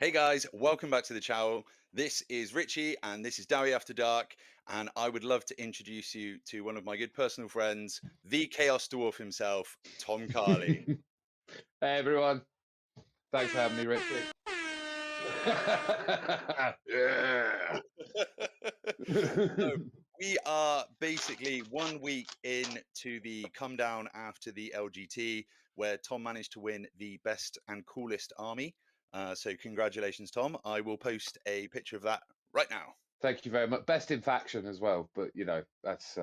Hey guys, welcome back to the channel. This is Richie and this is Dowie After Dark. And I would love to introduce you to one of my good personal friends, the Chaos Dwarf himself, Tom Carley. Hey everyone, thanks for having me, Richie. Yeah. So we are basically 1 week into the come down after the LGT, where Tom managed to win the best and coolest army. So congratulations, Tom. I will post a picture of that right now. Thank you very much. Best in faction as well, but that's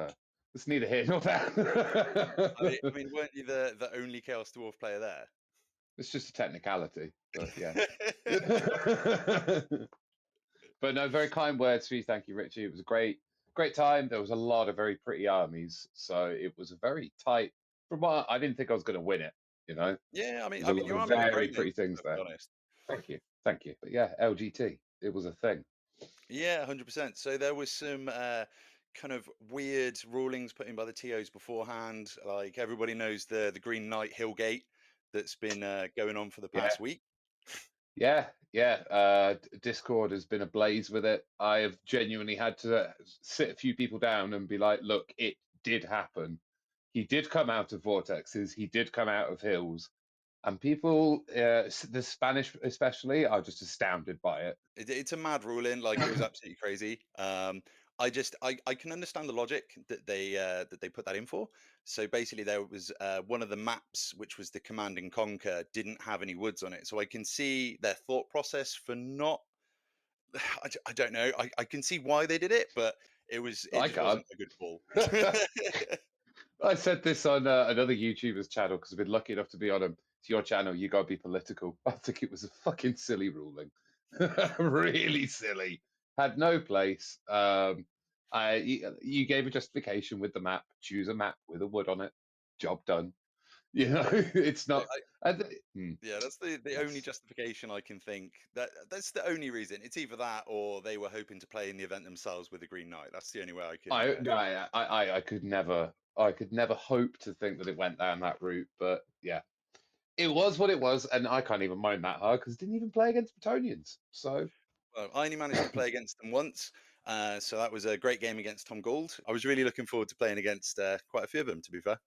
neither here nor I there. mean, weren't you the only Chaos Dwarf player there? It's just a technicality, but yeah. But no, very kind words for you. Thank you, Richie. It was a great time. There was a lot of very pretty armies, so it was a very tight. From what I didn't think I was going to win it, you know. Yeah, There's I a mean, lot your of army looked very great, mate. pretty things Let's be there. honest. Thank you. But yeah, LGT, it was a thing. Yeah, 100%. So there was some kind of weird rulings put in by the TOs beforehand. Like everybody knows the Green Knight Hillgate that's been going on for the Yeah, past week. yeah. Discord has been ablaze with it. I have genuinely had to sit a few people down and be like, look, it did happen. He did come out of vortexes. He did come out of hills. And people, the Spanish especially, are just astounded by it. It's a mad ruling, like it was absolutely crazy. I can understand the logic that they put that in for. So basically, there was one of the maps, which was the Command and Conquer, didn't have any woods on it. So I can see their thought process for not. I don't know. I can see why they did it, but it I just can't. wasn't a good call. I said this on another YouTuber's channel because I've been lucky enough to be on It's your channel. You gotta be political. I think it was a fucking silly ruling, really silly. Had no place. You gave a justification with the map. Choose a map with a wood on it. Job done. You know, it's I, not. I, I, th- hmm, yeah, that's the only that's, justification I can think. That's the only reason. It's either that or they were hoping to play in the event themselves with the Green Knight. That's the only way I can. I, no, I could never. I could never hope to think that it went down that route. But yeah, it was what it was, and I can't even moan that hard because I didn't even play against Bretonians. So Well, I only managed to play against them once, so that was a great game against Tom Gould. I was really looking forward to playing against quite a few of them, to be fair.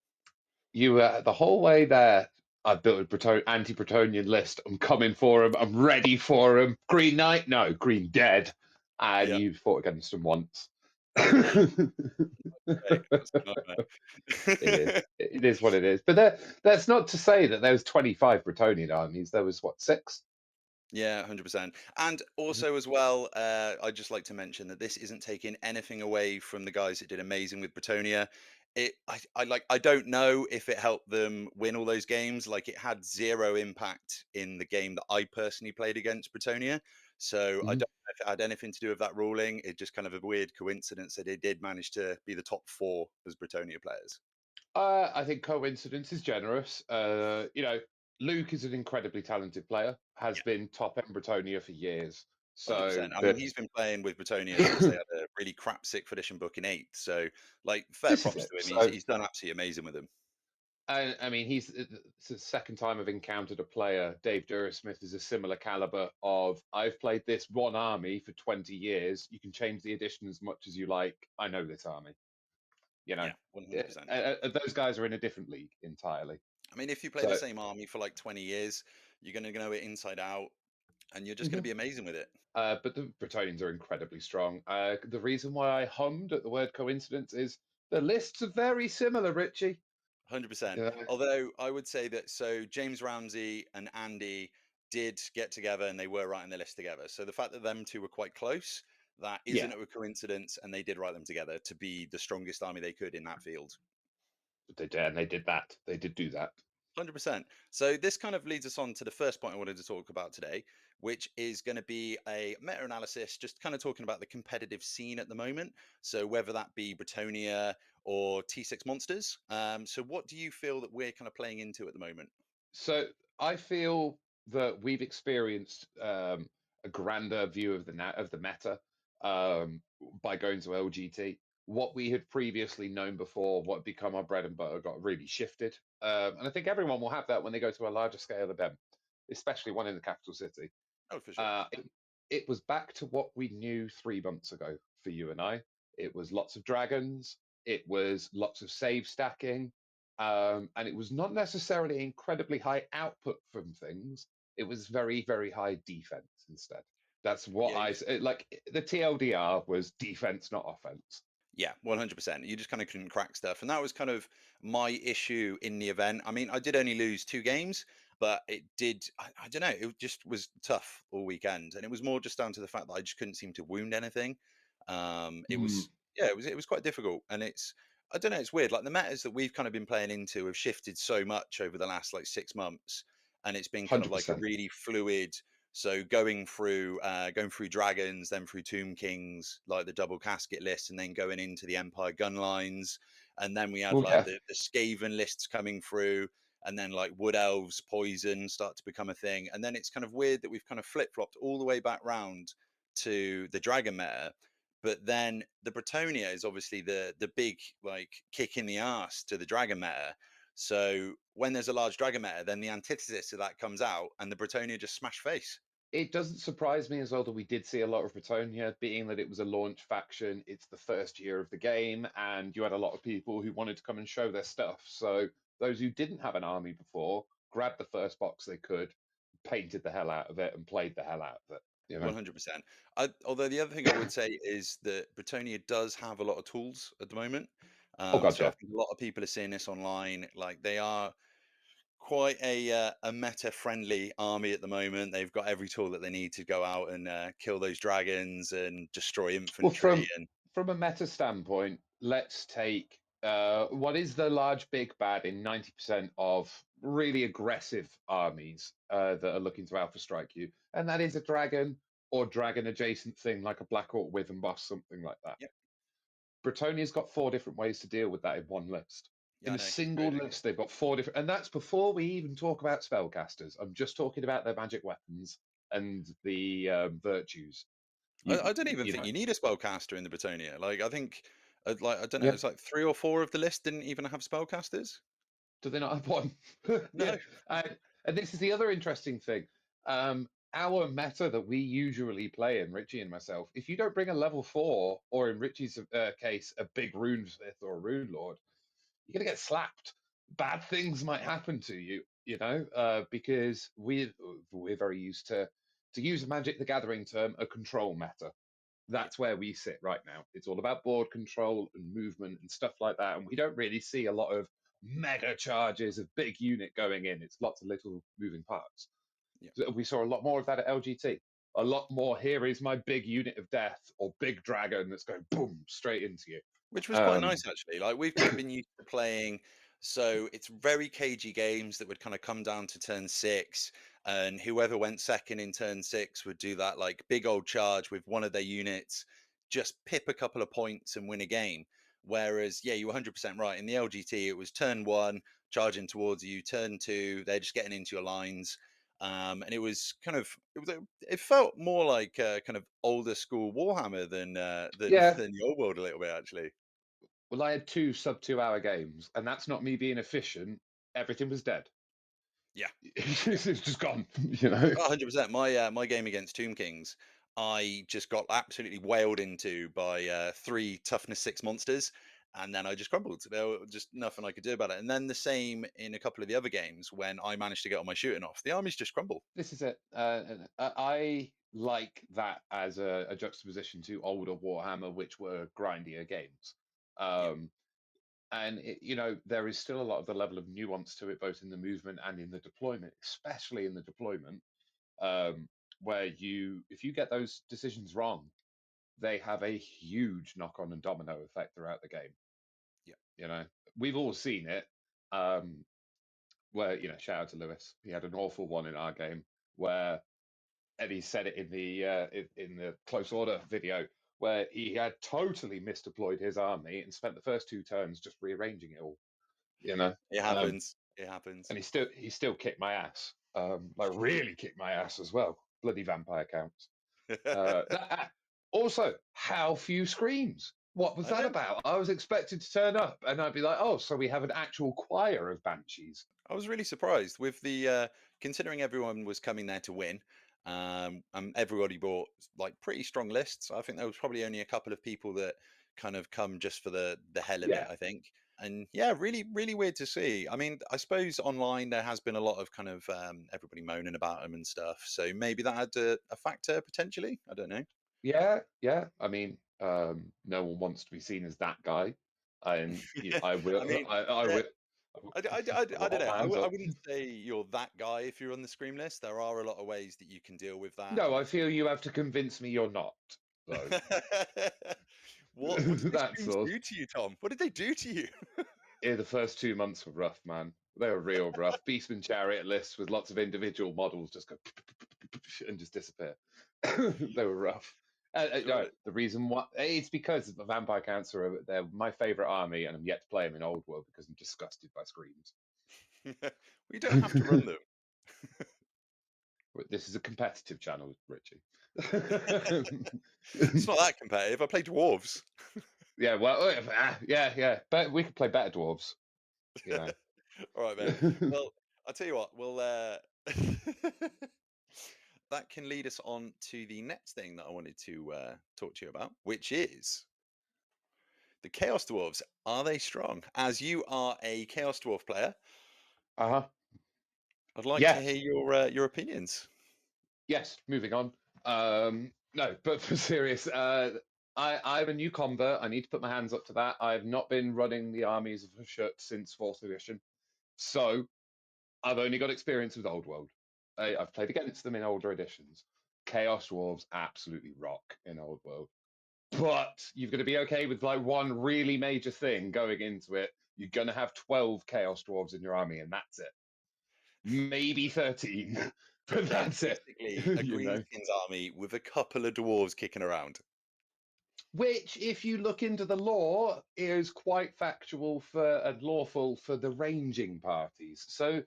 you were the whole way there. I built a anti-Bretonian list. I'm coming for him. I'm ready for him. Green Knight, no, Green Dead, and Yeah, you fought against him once. hey, that's a It is. nightmare. It is what it is. But that's not to say that there was 25 Bretonian armies. There was what, six? Yeah, 100%. And also as well, I'd just like to mention that this isn't taking anything away from the guys that did amazing with Bretonia. I don't know if it helped them win all those games. Like it had zero impact in the game that I personally played against Bretonia. So I don't Mhm. know if it had anything to do with that ruling. It just kind of a weird coincidence that they did manage to be the top four as Bretonia players. I think coincidence is generous. Luke is an incredibly talented player, has been top end Bretonia for years. So 100%. I mean, the he's been playing with Bretonia since they had a really crap sixth edition book in eighth. So, like, fair this is props it. to him. So He's done absolutely amazing with them. I mean, it's the second time I've encountered a player. Dave Durasmith is a similar caliber of I've played this one army for 20 years. You can change the edition as much as you like. I know this army. You know, Yeah, 100%. those guys are in a different league entirely. I mean, if you play the So. same army for like 20 years, you're going to know it inside out and you're just going to Mhm. be amazing with it. But the Bretonians are incredibly strong. The reason why I hummed at the word coincidence is the lists are very similar, Richie. 100%. Yeah, Although I would say that so James Ramsey and Andy did get together and they were writing the list together. So the fact that them two were quite close, that yeah, isn't a coincidence. And they did write them together to be the strongest army they could in that field. they did, and they did that. They did do that. 100%. So this kind of leads us on to the first point I wanted to talk about today, which is going to be a meta-analysis, just kind of talking about the competitive scene at the moment. So whether that be Bretonia or T6 monsters. So what do you feel that we're kind of playing into at the moment? So I feel that we've experienced a grander view of the meta by going to LGT. What we had previously known before, what had become our bread and butter, got really shifted. And I think everyone will have that when they go to a larger scale event, especially one in the capital city. Oh, for sure. Uh, it, it was back to what we knew 3 months ago for you and I. It was lots of dragons. It was lots of save stacking. And it was not necessarily incredibly high output from things. It was very, very high defense instead. That's what Yeah, like. The TLDR was defense, not offense. yeah, 100%. You just kind of couldn't crack stuff. And that was kind of my issue in the event. I mean, I did only lose 2 games, but it did, I don't know, it just was tough all weekend. And it was more just down to the fact that I just couldn't seem to wound anything. It Mm, was, yeah, it was quite difficult. And I don't know, it's weird. Like the metas that we've kind of been playing into have shifted so much over the last like 6 months. And it's been kind of like a 100%. really fluid, so going through dragons, then through Tomb Kings, like the double casket list, and then going into the Empire gun lines, and then we had Oh like yeah, the Skaven lists coming through, and then like Wood Elves, Poison start to become a thing, and then it's kind of weird that we've kind of flip flopped all the way back round to the Dragon meta. But then the Bretonia is obviously the big like kick in the ass to the Dragon meta. So when there's a large Dragon meta, then the antithesis of that comes out, and the Bretonia just smash face. it doesn't surprise me as well that we did see a lot of Bretonia, being that it was a launch faction. It's the first year of the game, and you had a lot of people who wanted to come and show their stuff. So those who didn't have an army before grabbed the first box they could, painted the hell out of it, and played the hell out of it. You know. 100%. Although the other thing I would say is that Britonia does have a lot of tools at the moment. Oh god, So I yeah. think a lot of people are seeing this online. Like they are quite a meta-friendly army at the moment. They've got every tool that they need to go out and kill those dragons and destroy Well, infantry. from And from a meta standpoint, let's take what is the large big bad in 90% of really aggressive armies that are looking to alpha strike you, and that is a dragon or dragon adjacent thing like a Black Orc Wyvern boss, something like that. yep, Bretonia's got 4 different ways to deal with that in one list. yeah, In I a know, single crazy. list, they've got 4 different, and that's before we even talk about spellcasters. I'm just talking about their magic weapons and the virtues. I don't even You think know, you need a spellcaster in the Britonia. Like I think, like I don't know, yeah. it's like 3 or 4 of the list didn't even have spellcasters. Do they not have one? Yeah. No. And this is the other interesting thing. Our meta that we usually play in, Richie and myself, if you don't bring a level 4, or in Richie's case, a big rune smith or a rune lord, you're going to get slapped. Bad things might happen to you, because we're very used to use a Magic the Gathering term, a control meta. Yeah. That's where we sit right now. It's all about board control and movement and stuff like that. And we don't really see a lot of mega charges of big unit going in. It's lots of little moving parts. Yeah. So we saw a lot more of that at LGT. A lot more, here is my big unit of death or big dragon that's going boom straight into you. Which was quite Um, nice actually. Like we've kind of been used to playing, so it's very cagey games that would kind of come down to turn six, and whoever went second in turn six would do that like big old charge with one of their units, just pip a couple of points and win a game. Whereas, yeah, you were 100% right. In the LGT, it was turn one, charging towards you, turn two, they're just getting into your lines. And it was kind of it felt more like kind of older school Warhammer than yeah, than the old world a little bit actually. well, I had 2 sub 2 hour games, and that's not me being efficient. Everything was dead. Yeah, yeah, It's just gone, you know. 100%. My game against Tomb Kings, I just got absolutely wailed into by 3 toughness 6 monsters, and then I just crumbled. There was just nothing I could do about it. And then the same in a couple of the other games when I managed to get all my shooting off. The armies just crumble. This is it. I like that as a juxtaposition to older Warhammer, which were grindier games. Yeah, Um, and there is still a lot of the level of nuance to it, both in the movement and in the deployment, especially in the deployment, um, where if you get those decisions wrong, they have a huge knock-on and domino effect throughout the game. yeah, You know, we've all seen it. Um, where shout out to Lewis, he had an awful one in our game where Eddie said it in the close order video, where he had totally misdeployed his army and spent the first 2 turns just rearranging it all. You know, it um, happens. It happens. and he still kicked my ass, like really kicked my ass as well. Bloody vampire counts. Also, how few screams? What was I that know. about? I was expected to turn up, and I'd be like, "Oh, so we have an actual choir of banshees." I was really surprised with the considering everyone was coming there to win. And everybody bought like pretty strong lists. I think there was probably only a couple of people that kind of come just for the hell of it, Yeah. I think. And yeah, really, really weird to see. I mean, I suppose online there has been a lot of kind of everybody moaning about them and stuff. So maybe that had a factor potentially. I don't know. Yeah, yeah. I mean, no one wants to be seen as that guy, and I will, I mean, I there- will, I I will don't hold know. my hands I up. wouldn't say you're that guy if you're on the Scream list. There are a lot of ways that you can deal with that. No, And I feel you have to convince me you're not, though. what did the That's Screams all. do to you, Tom? What did they do to you? Yeah, the first 2 months were rough, man. They were real rough. Beastman chariot lists with lots of individual models just go and just disappear. They were rough. No, Right. the reason why it's because the vampire counts they're my favorite army, and I'm yet to play them in Old World because I'm disgusted by screams. We don't have to run them. This is a competitive channel, Richie. It's not that competitive. I play dwarves. Yeah, well, yeah, yeah. But we could play better dwarves, you know. All right, mate. Well, I'll tell you what. We'll that can lead us on to the next thing that I wanted to talk to you about, which is the Chaos Dwarfs. Are they strong? As you are a Chaos Dwarf player, Uh-huh. I'd like to Yeah. hear your opinions. Yes, moving on. No, but for serious, I'm a new convert. I need to put my hands up to that. I've not been running the armies of Hashut since fourth edition, so I've only got experience with Old World. I've played against them in older editions. Chaos Dwarves absolutely rock in Old World, but you've got to be okay with like one really major thing going into it. You're gonna have 12 Chaos Dwarves in your army, and that's it. Maybe 13, but So that's it. basically, a You know. Greenskins army with a couple of dwarves kicking around. Which, if you look into the law, is quite factual for and lawful for the ranging parties. So,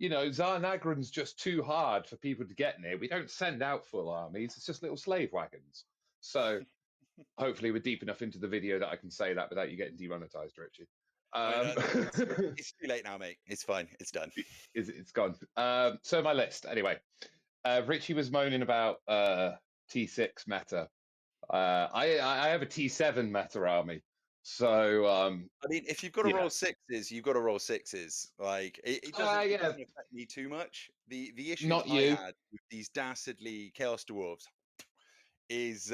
Zarnagran's just too hard for people to get near. We don't send out full armies, it's just little slave wagons. So, hopefully, we're deep enough into the video that I can say that without you getting demonetized, Richie. I mean, Um, it's too late now, mate. It's fine. It's done. it's gone. So, my list, anyway. Richie was moaning about T6 meta. I have a T7 meta army. So I mean, if you've got to yeah, roll sixes, you've got to roll sixes. Like it yeah, doesn't affect me too much. The issues not I you. had with these dastardly Chaos Dwarfs is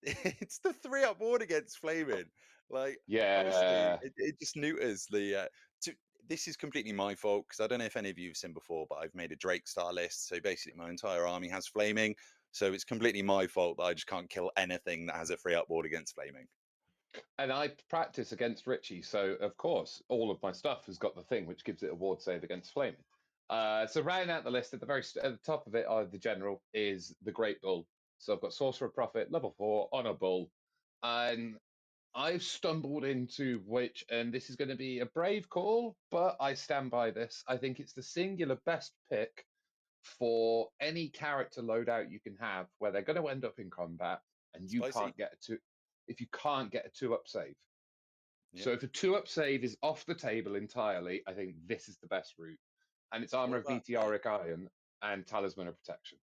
it's the 3-up ward against Flaming. Like honestly, Yeah, it just neuters the to, this is completely my fault because I don't know if any of you have seen before, but I've made a Drake star list. So basically my entire army has Flaming. So it's completely my fault that I just can't kill anything that has a 3-up ward against Flaming. and I practice against Richie, so of course all of my stuff has got the thing which gives it a ward save against flaming. So rounding out the list at at the top of it, the general is the Great Bull. So I've got Sorcerer Prophet, level 4 on a bull, and I've stumbled into which, and this is going to be a brave call, but I stand by this. I think it's the singular best pick for any character loadout you can have where they're going to end up in combat and you Spicy. can't get a two if you can't get a 2-up save. Yeah. So if a 2-up save is off the table entirely, I think this is the best route. And it's Armor What of about Meteoric Iron and Talisman of Protection.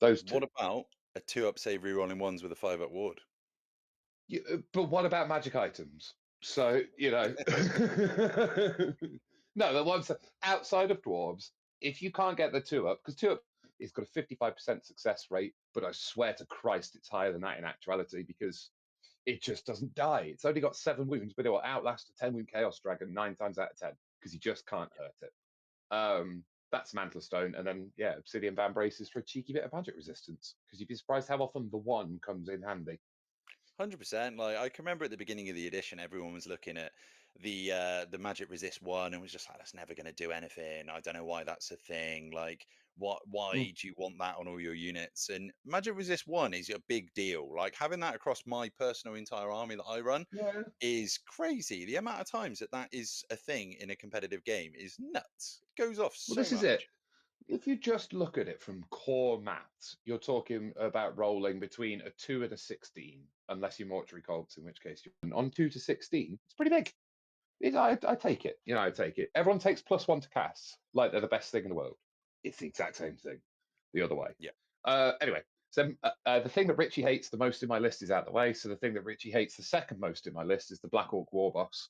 Those what two. about a 2-up save rerolling ones with a 5-up ward? But what about magic items? So, no, the ones outside of dwarves, if you can't get the 2-up, because 2-up it's got a 55% success rate, but I swear to Christ it's higher than that in actuality because it just doesn't die. It's only got 7 wounds, but it will outlast a 10 wound Chaos Dragon 9 times out of 10 because you just can't hurt it. That's Mantle Stone, and then yeah, Obsidian Band Braces for a cheeky bit of magic resistance because you'd be surprised how often the one comes in handy. 100%. Like I can remember at the beginning of the edition, everyone was looking at the magic resist one and was just like, "That's never going to do anything. I don't know why that's a thing. Like, what? Mm. Why do you want that on all your units?" And magic resist one is a big deal. Like having that across my personal entire army that I run Yeah. is crazy. The amount of times that that is a thing in a competitive game is nuts. It goes off Well, so this is much. it. If you just look at it from core maths, you're talking about rolling between a 2 and a 16, unless you're mortuary cults, in which case you're on 2 to 16. It's pretty big. I take it. I take it. Everyone takes +1 to cast, like they're the best thing in the world. It's the exact same thing, the other way. Yeah. Anyway, so the thing that Richie hates the most in my list is out of the way. So the thing that Richie hates the second most in my list is the Black Orc War Boss.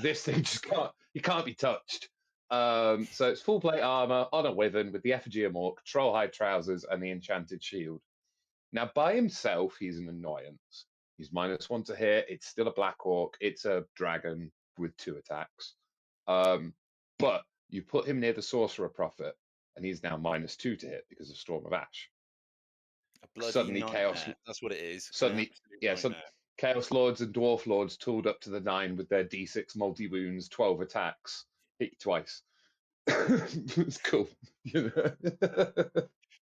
This thing just can't be touched. So it's full plate armor on a Wyvern with the effigy of Mork, troll hide trousers, and the enchanted shield. Now, by himself, he's an annoyance. He's -1 to hit. It's still a Black Orc. It's a dragon with 2 attacks. But you put him near the Sorcerer Prophet, and he's now -2 to hit because of Storm of Ash. A bloody Suddenly, nightmare. That's what it is. An suddenly, absolute yeah, nightmare. Chaos Lords and Dwarf Lords tooled up to the 9 with their D6 multi wounds, 12 attacks, hit you twice. It's cool.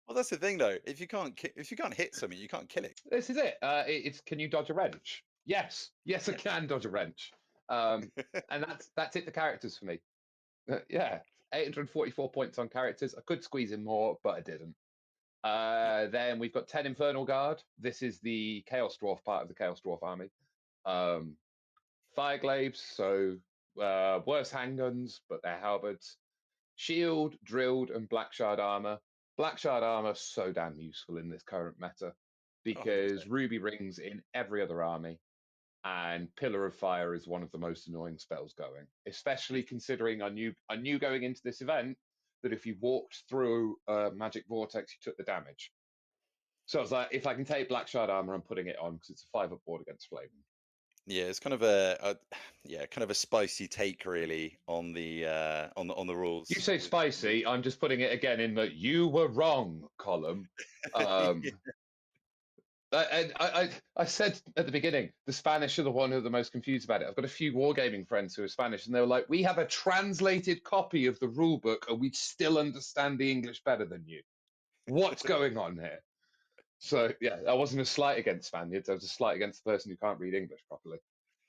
Well, that's the thing, though. If you can't hit something, you can't kill it. This is it. It's can you dodge a wrench? Yes, I can dodge a wrench. And that's it. The characters for me. Yeah, 844 points on characters. I could squeeze in more, but I didn't. Then we've got 10 Infernal Guard. This is the Chaos Dwarf part of the Chaos Dwarf army. Fire glaives, so worse handguns, but they're halberds. Shield, drilled, and black shard armor. Black shard armor so damn useful in this current meta because 100%. ruby rings in every other army, and Pillar of Fire is one of the most annoying spells going. Especially considering I knew going into this event that if you walked through a magic vortex, you took the damage. So I was like, if I can take black shard armor, I'm putting it on because it's a 5-up board against flaming. Yeah, it's kind of a kind of a spicy take, really, on the rules. You say spicy, I'm just putting it again in the "you were wrong" column. I said at the beginning, the Spanish are the one who are the most confused about it. I've got a few wargaming friends who are Spanish, and they were like, "We have a translated copy of the rule book, and we still understand the English better than you. What's going on here?" So yeah, I wasn't a slight against Spaniards. I was a slight against the person who can't read English properly.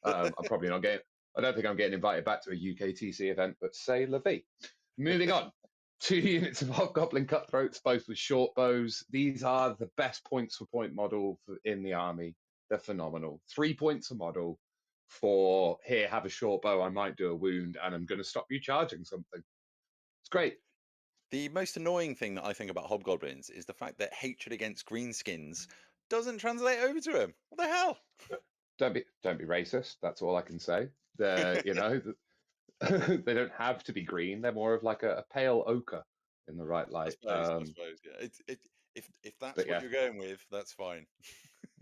I'm probably not getting. I don't think I'm getting invited back to a UKTC event, but say la vie. Moving on. 2 units of Hobgoblin Cutthroats, both with short bows. These are the best points for point model in the army. They're phenomenal. 3 points a model for here, have a short bow. I might do a wound, and I'm going to stop you charging something. It's great. The most annoying thing that I think about hobgoblins is the fact that hatred against greenskins doesn't translate over to him. What the hell? Don't be racist. That's all I can say. They're they don't have to be green. They're more of like a pale ochre in the right I light. suppose, yeah. If that's what you're going with, that's fine.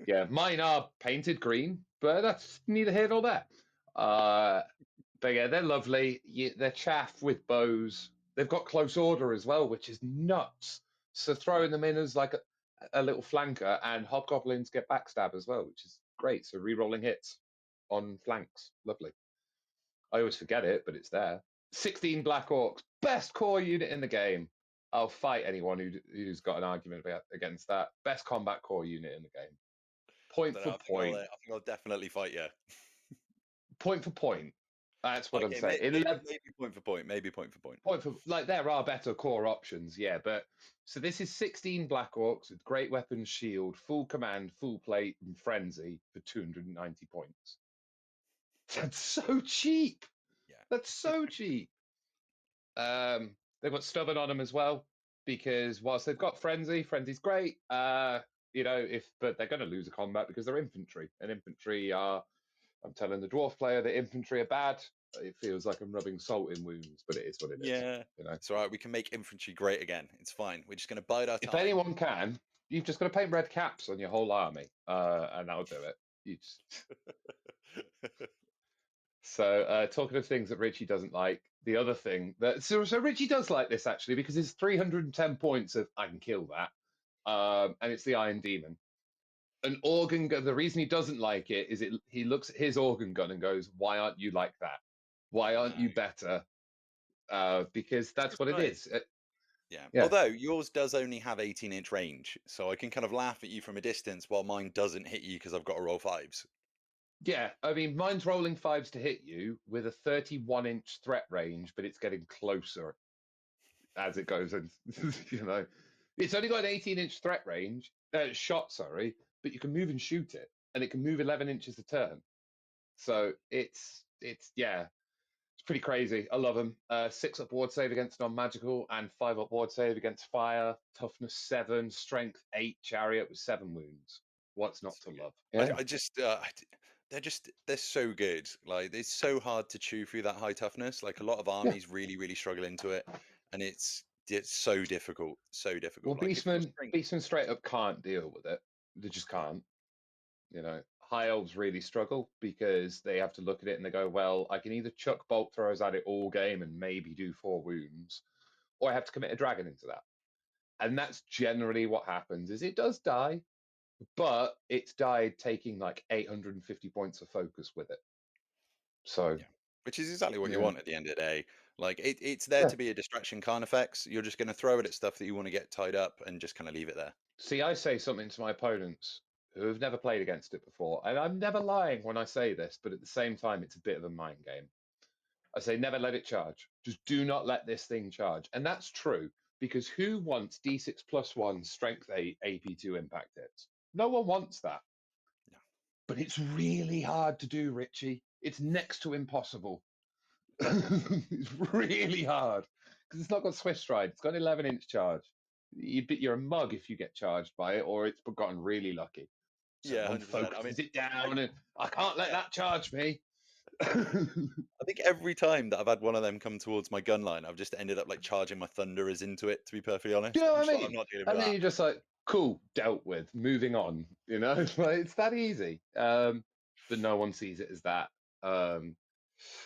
Yeah, mine are painted green, but that's neither here nor there. But yeah, they're lovely. They're chaff with bows. They've got close order as well, which is nuts. So throwing them in as like a little flanker, and hobgoblins get backstab as well, which is great. So re-rolling hits on flanks, lovely. I always forget it, but it's there. 16 Black Orcs, best core unit in the game. I'll fight anyone who's got an argument against that. Best combat core unit in the game. Point for point. I think I'll definitely fight you. Point for point. That's what I'm saying. Maybe point for point. Maybe point for point. Point for like there are better core options, yeah. But so this is 16 Black Orcs with great weapons, shield, full command, full plate, and frenzy for 290 points. That's so cheap. Yeah, that's so cheap. They've got stubborn on them as well because whilst they've got frenzy's great. But they're going to lose a combat because they're infantry, and infantry are. I'm telling the dwarf player that infantry are bad. It feels like I'm rubbing salt in wounds, but it is what it is. Yeah, it's all right. We can make infantry great again. It's fine. We're just going to bide our time. If anyone can, you've just got to paint red caps on your whole army, and that'll do it. So, talking of things that Richie doesn't like, the other thing that so Richie does like this actually because it's 310 points of I can kill that, and it's the Iron Demon. An organ gun. The reason he doesn't like it is he looks at his organ gun and goes, "Why aren't you like that? Why aren't you better?" Because that's what it is. Yeah. Although yours does only have 18-inch range, so I can kind of laugh at you from a distance while mine doesn't hit you because I've got to roll 5s. Yeah, I mean, mine's rolling 5s to hit you with a 31-inch threat range, but it's getting closer as it goes. And it's only got an 18-inch threat range, shot, sorry, but you can move and shoot it, and it can move 11 inches a turn. So it's pretty crazy. I love them. 6 up ward save against non-magical and 5 up ward save against fire. Toughness 7, strength 8, chariot with 7 wounds. What's not So to good. love? Yeah. I just they're just good. Like it's so hard to chew through that high toughness. Like a lot of Yeah. armies really struggle into it, and it's so difficult, so Well, difficult. Like if your strength, Beastmen straight up can't deal with it. They just yeah, can't. High elves really struggle because they have to look at it and they go, well, I can either chuck bolt throws at it all game and maybe do 4 wounds, or I have to commit a dragon into that. And that's generally what happens is it does die, but it's died taking like 850 points of focus with it. So, yeah, which is exactly what you yeah. want at the end of the day. Like it's there Yeah. to be a distraction kind effects. You're just going to throw it at stuff that you want to get tied up and just kind of leave it there. See, I say something to my opponents who have never played against it before, and I'm never lying when I say this, but at the same time, it's a bit of a mind game. I say never let it charge. Just do not let this thing charge. And that's true because who wants D6+1 strength 8 AP2 impact hits? No one wants that. Yeah, But it's really hard to do, Richie. It's next to impossible. It's really hard because it's not got Swift Stride. It's got 11-inch charge. You're a mug if you get charged by it, or it's gotten really lucky. yeah, Someone 100%. I mean, focuses it down, and I can't let yeah, that charge me. I think every time that I've had one of them come towards my gun line, I've just ended up like charging my thunderers into it. To be perfectly Do honest, you know I'm what just I like, I'm mean? not dealing with And then that. you're just like, cool, dealt with, moving on. It's that easy. But no one sees it as that. Um,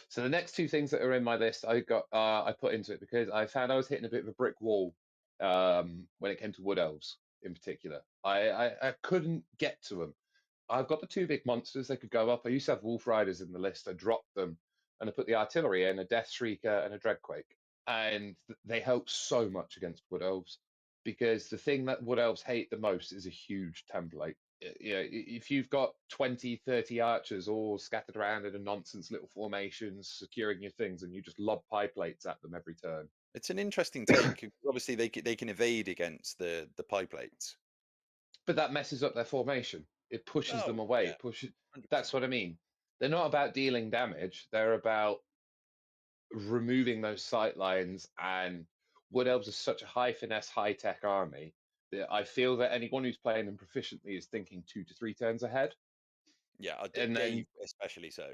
so the next 2 things that are in my list, I put into it because I found I was hitting a bit of a brick wall when it came to wood elves in particular. I couldn't get to them. I've got the 2 big monsters that could go up. I used to have wolf riders in the list. I dropped them and I put the artillery in, a death shrieker and a dreadquake, and they help so much against wood elves because the thing that wood elves hate the most is a huge template. If you've got 20, 30 archers all scattered around in a nonsense little formations securing your things and you just lob pie plates at them every turn. It's an interesting take. Obviously, they can evade against the pie plates. But that messes up their formation. It pushes them Oh away. yeah, It pushes. That's 100%. what I mean. They're not about dealing damage. They're about removing those sight lines. And Wood Elves are such a high finesse, high tech army that I feel that anyone who's playing them proficiently is thinking 2 to 3 turns ahead. Yeah, And then, Dave especially so.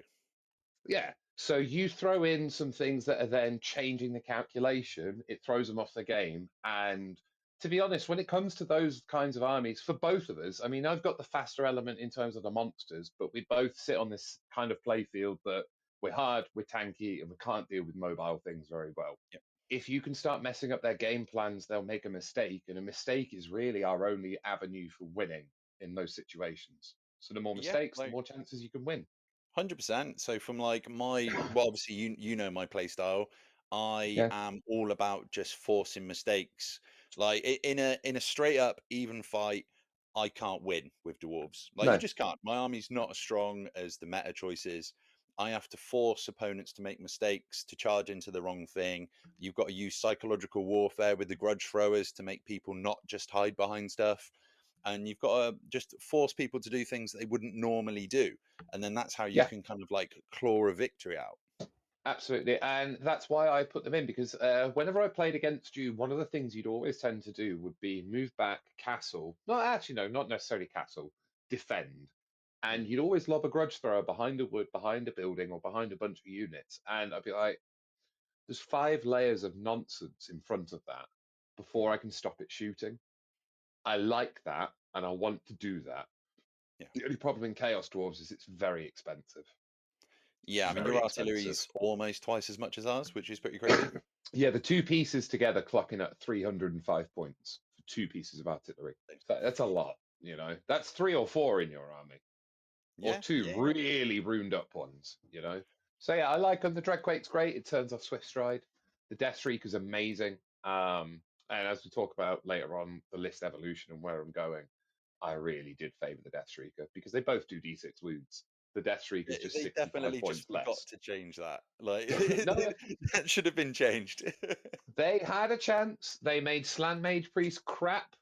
yeah, so you throw in some things that are then changing the calculation, it throws them off the game. And to be honest, when it comes to those kinds of armies, for both of us, I mean, I've got the faster element in terms of the monsters, but we both sit on this kind of play field that we're hard, we're tanky, and we can't deal with mobile things very well. Yeah, If you can start messing up their game plans, they'll make a mistake, and a mistake is really our only avenue for winning in those situations. So the more yeah, mistakes, the like more chances you can win. 100%. So from like well, obviously you know my play style. I Yeah. am all about just forcing mistakes. Like in a straight up even fight, I can't win with dwarves. Like you No. just can't. My army's not as strong as the meta choices. I have to force opponents to make mistakes, to charge into the wrong thing. You've got to use psychological warfare with the grudge throwers to make people not just hide behind stuff. And you've got to just force people to do things they wouldn't normally do, and then that's how you Yeah. can kind of like claw a victory out. Absolutely, and that's why I put them in because whenever I played against you, one of the things you'd always tend to do would be move back, castle. No, actually, no, not necessarily castle, defend, Mm. and you'd always lob a grudge thrower behind a wood, behind a building, or behind a bunch of units, and I'd be like, "There's 5 layers of nonsense in front of that before I can stop it shooting." I like that, and I want to do that. Yeah, The only problem in Chaos Dwarves is it's very expensive. yeah. I mean, Very your expensive. artillery's almost twice as much as ours, which is pretty crazy. Yeah, the 2 pieces together clocking at 305 points for 2 pieces of artillery. That's a lot, That's 3 or 4 in your army, or Yeah, 2 yeah, yeah. really ruined up ones. So yeah, I like them. The Dreadquake's great. It turns off Swift Stride. The Death Shriek is amazing. And as we talk about later on the list evolution and where I'm going, I really did favour the Death Shrieker because they both do D6 wounds. The Death Shriek is just They 65 definitely just points forgot less. to change that. Like No, that should have been changed. they had a chance. They made Slan Mage Priest crap,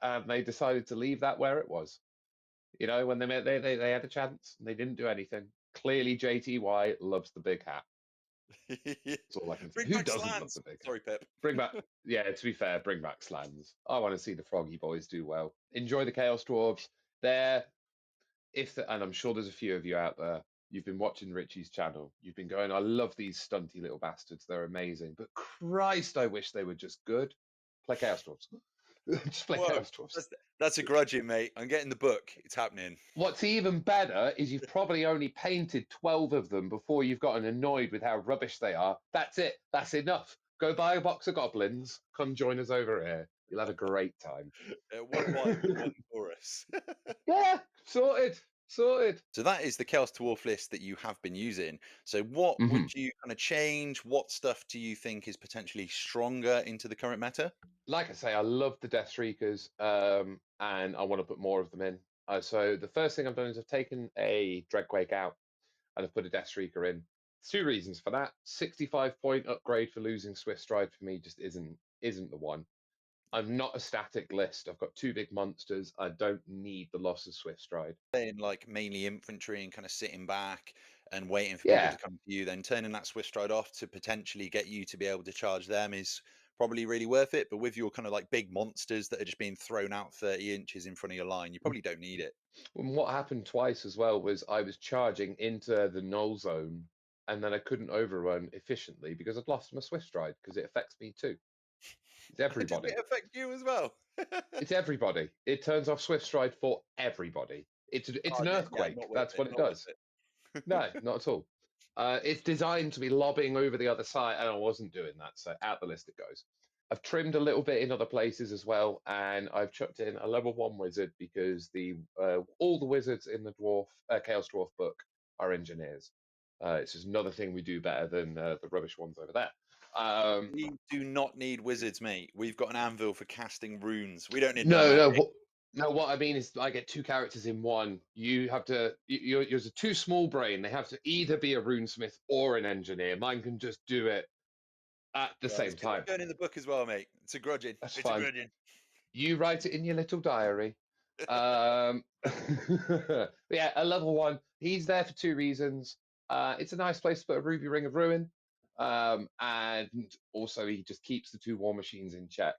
and they decided to leave that where it was. When they had a chance, and they didn't do anything. Clearly, JTY loves the big hat. That's all I can say. Bring Who back doesn't love slants. the big? Sorry, Pip. Bring back, yeah, to be fair, bring back Slans. I want to see the Froggy Boys do well. Enjoy the Chaos Dwarfs. They're, and I'm sure there's a few of you out there, you've been watching Richie's channel. You've been going, I love these stunty little bastards. They're amazing. But Christ, I wish they were just good. Play Chaos Dwarfs. Just play Whoa, Chaos Dwarfs. that's a grudging, mate. I'm getting the book. It's happening. What's even better is you've probably only painted 12 of them before you've gotten annoyed with how rubbish they are. That's it. That's enough. Go buy a box of goblins. Come join us over here. You'll have a great time. One white and one chorus. Yeah, sorted. Sorted. So that is the Chaos Dwarf list that you have been using. So what Hmm. would you kind of change? What stuff do you think is potentially stronger into the current meta? Like I say, I love the Death Shriekers, and I want to put more of them in. So the first thing I've done is I've taken a Dreadquake out and I've put a Death Shrieker in. 2 reasons for that. 65-point upgrade for losing Swift Stride for me just isn't the one. I'm not a static list. I've got 2 big monsters. I don't need the loss of Swift Stride. Playing like mainly infantry and kind of sitting back and waiting for people Yeah, to come to you, then turning that Swift Stride off to potentially get you to be able to charge them is probably really worth it. But with your kind of like big monsters that are just being thrown out 30 inches in front of your line, you probably don't need it. and what happened twice as well was I was charging into the null zone and then I couldn't overrun efficiently because I'd lost my Swift Stride because it affects me too. It's Does everybody. it affect you as well? It's everybody. It turns off Swift Stride for everybody. It's Oh, an yeah, earthquake. not worth That's it. what it Not worth does. it. No, not at all. It's designed to be lobbing over the other side, and I wasn't doing that, so out the list it goes. I've trimmed a little bit in other places as well, and I've chucked in a level 1 wizard because the all the wizards in the Chaos Dwarf book are engineers. It's just another thing we do better than the rubbish ones over there. We do not need wizards, mate. We've got an anvil for casting runes. We don't need no No, no. magic. No, what I mean is, I get 2 characters in one. You have to. You're a too small brain. They have to either be a runesmith or an engineer. Mine can just do it at the Well, same let's get time. that going in the book as well, mate. It's a grudging. That's It's a fine. grudging. You write it in your little diary. Um, yeah, a level 1. He's there for 2 reasons. It's a nice place to put a Ruby Ring of Ruin, and also he just keeps the 2 war machines in check.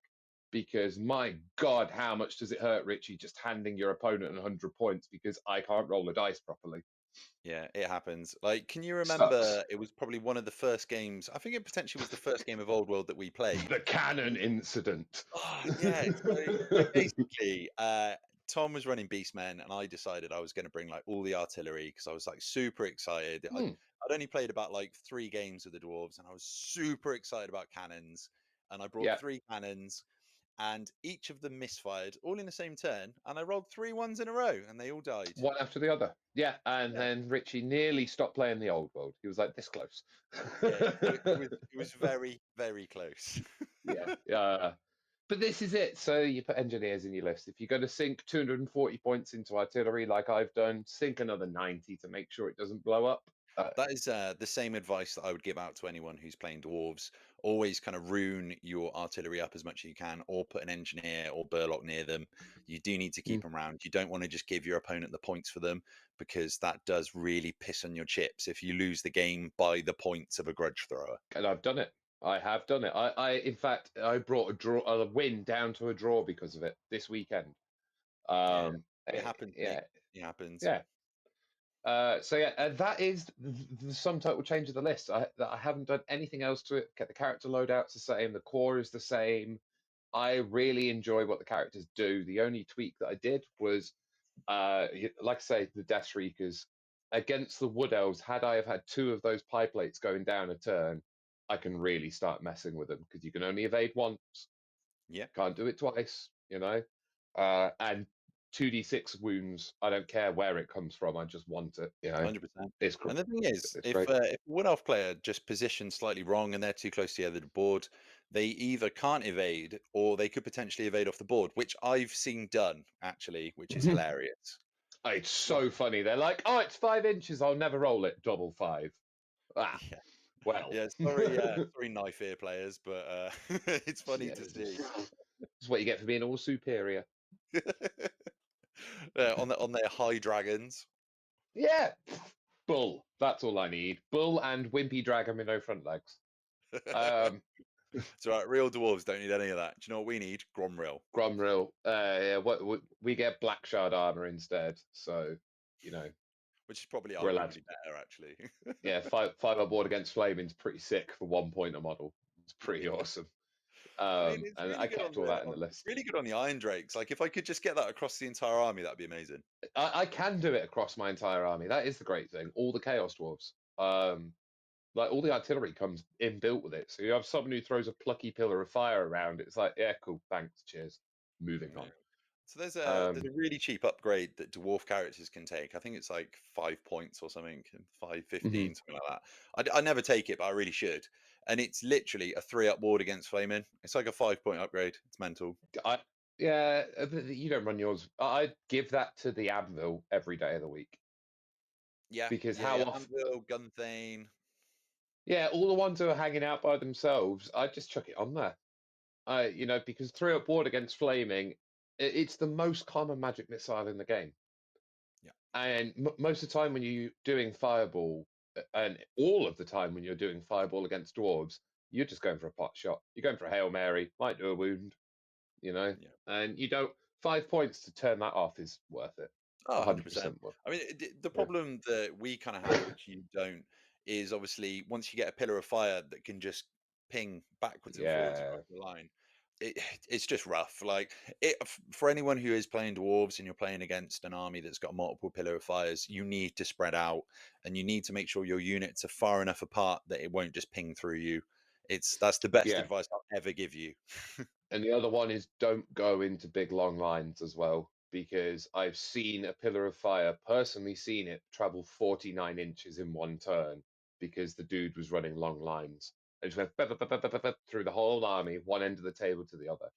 Because my God, how much does it hurt, Richie, just handing your opponent 100 points because I can't roll a dice properly? Yeah, it happens. Like, can you Sucks. remember? It was probably one of the first games. I think it potentially was the first game of Old World that we played. The cannon incident. Oh, yeah. So basically, Tom was running Beastmen, and I decided I was going to bring like all the artillery because I was like super excited. Hmm, I'd only played about like 3 games with the dwarves, and I was super excited about cannons. And I brought yeah, 3 cannons, and each of them misfired all in the same turn. And I rolled 3 ones in a row, and they all died. one after the other. Yeah, and Yeah, then Richie nearly stopped playing the old world. He was like this close. yeah. It was very very close. Yeah, yeah. But this is it. So you put engineers in your list. If you're going to sink 240 points into artillery, like I've done, sink another 90 to make sure it doesn't blow up. That is the same advice that I would give out to anyone who's playing dwarves. Always kind of rune your artillery up as much as you can, or put an engineer or burlock near them. You do need to keep Mm. them around. You don't want to just give your opponent the points for them, because that does really piss on your chips if you lose the game by the points of a grudge thrower. And I've done it. I have done it. In fact, I brought a win down to a draw because of it this weekend. Yeah, it Eh, happens, mate. yeah, It happens. yeah. So yeah, that is the sum total change of the list. I haven't done anything else to it. Get the character loadouts the same. The core is the same. I really enjoy what the characters do. The only tweak that I did was, like I say, the Death Shriekers against the Wood Elves. Had I have had 2 of those pie plates going down a turn, I can really start messing with them because you can only evade once, Yeah, can't do it twice. And 2d6 wounds. I don't care where it comes from. I just want it. 100%. It's great. And the thing is, It's if great. if a Wood Elf player just positions slightly wrong and they're too close to the other board, they either can't evade or they could potentially evade off the board, which I've seen done actually, which is hilarious. It's Like, so funny. They're like, "Oh, it's 5 inches. I'll never roll it. Double 5." Ah, yeah, well. yeah. Sorry, knife ear players, but it's funny Yeah, to this see. is what you get for being all superior. On their high dragons. Yeah. Bull. That's all I need. Bull and wimpy dragon with no front legs. Um, It's all right. Real dwarves don't need any of that. Do you know what we need? Gromril. Gromril. Yeah, what we get black shard armor instead. So, you know, Which is probably we're allowed. arguably better, actually. Yeah, five on board against Flaming's pretty sick for 1 pointer model. It's pretty awesome. I mean, it's And really I good on kept all the that in the it's list. really good on the Iron Drakes. Like, if I could just get that across the entire army, that'd be amazing. I can do it across my entire army. That is the great thing. All the Chaos Dwarfs. Like all the artillery comes inbuilt with it. So you have someone who throws a plucky pillar of fire around. It's like, yeah, cool, thanks, cheers. Moving Yeah. on. So there's a really cheap upgrade that dwarf characters can take. I think it's like 5 points or something, five Mhm. fifteen, something like that. I never take it, but I really should. And it's literally a 3-up ward against flaming. It's like a 5-point upgrade. It's mental. I yeah, you don't run yours. I'd give that to the Anvil every day of the week Yeah, because yeah, how yeah. often? Anvil, Gunthane. Yeah, all the ones who are hanging out by themselves, I'd just chuck it on there. Because 3-up ward against flaming, it's the most common magic missile in the game. Yeah, And most of the time when you're doing fireball, and all of the time when you're doing fireball against dwarves, you're just going for a pot shot. You're going for a Hail Mary, might do a wound, you know, yeah. and you don't. 5 points to turn that off is worth it. Oh, 100%. 100% worth. I mean, the Yeah. problem that we kind of have, which you don't, is obviously once you get a pillar of fire that can just ping backwards and forwards across Yeah. the line, it, it's just rough. Like for anyone who is playing dwarves and you're playing against an army that's got multiple pillar of fires, you need to spread out and you need to make sure your units are far enough apart that it won't just ping through you. That's the best Yeah. advice I'll ever give you. And the other one is don't go into big long lines as well, because I've seen a pillar of fire, personally seen it travel 49 inches in one turn because the dude was running long lines. And just went through the whole army, one end of the table to the other.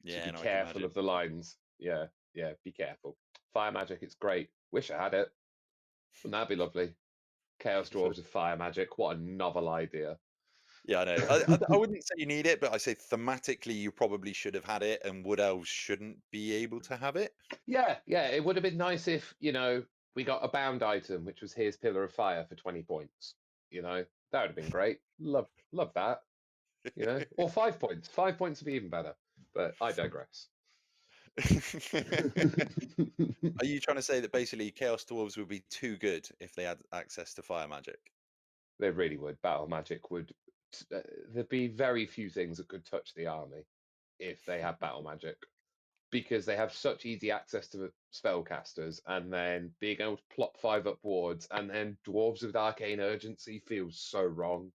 So Yeah, be no, I can careful imagine. of the lines. Yeah, yeah, be careful. Fire magic, it's great. Wish I had it. Wouldn't that be lovely? Chaos Dwarves with fire magic. What a novel idea. Yeah, I know. I wouldn't say you need it, but I say thematically you probably should have had it, and wood elves shouldn't be able to have it. Yeah, yeah. It would have been nice if, we got a bound item, which was here's Pillar of Fire for 20 points. That would have been great. Love that. Or 5 points. 5 points would be even better. But I digress. Are you trying to say that basically Chaos Dwarves would be too good if they had access to fire magic? They really would. Battle magic would. There'd be very few things that could touch the army if they had battle magic, because they have such easy access to spellcasters, and then being able to plop 5-up wards, and then dwarves with arcane urgency feels so wrong.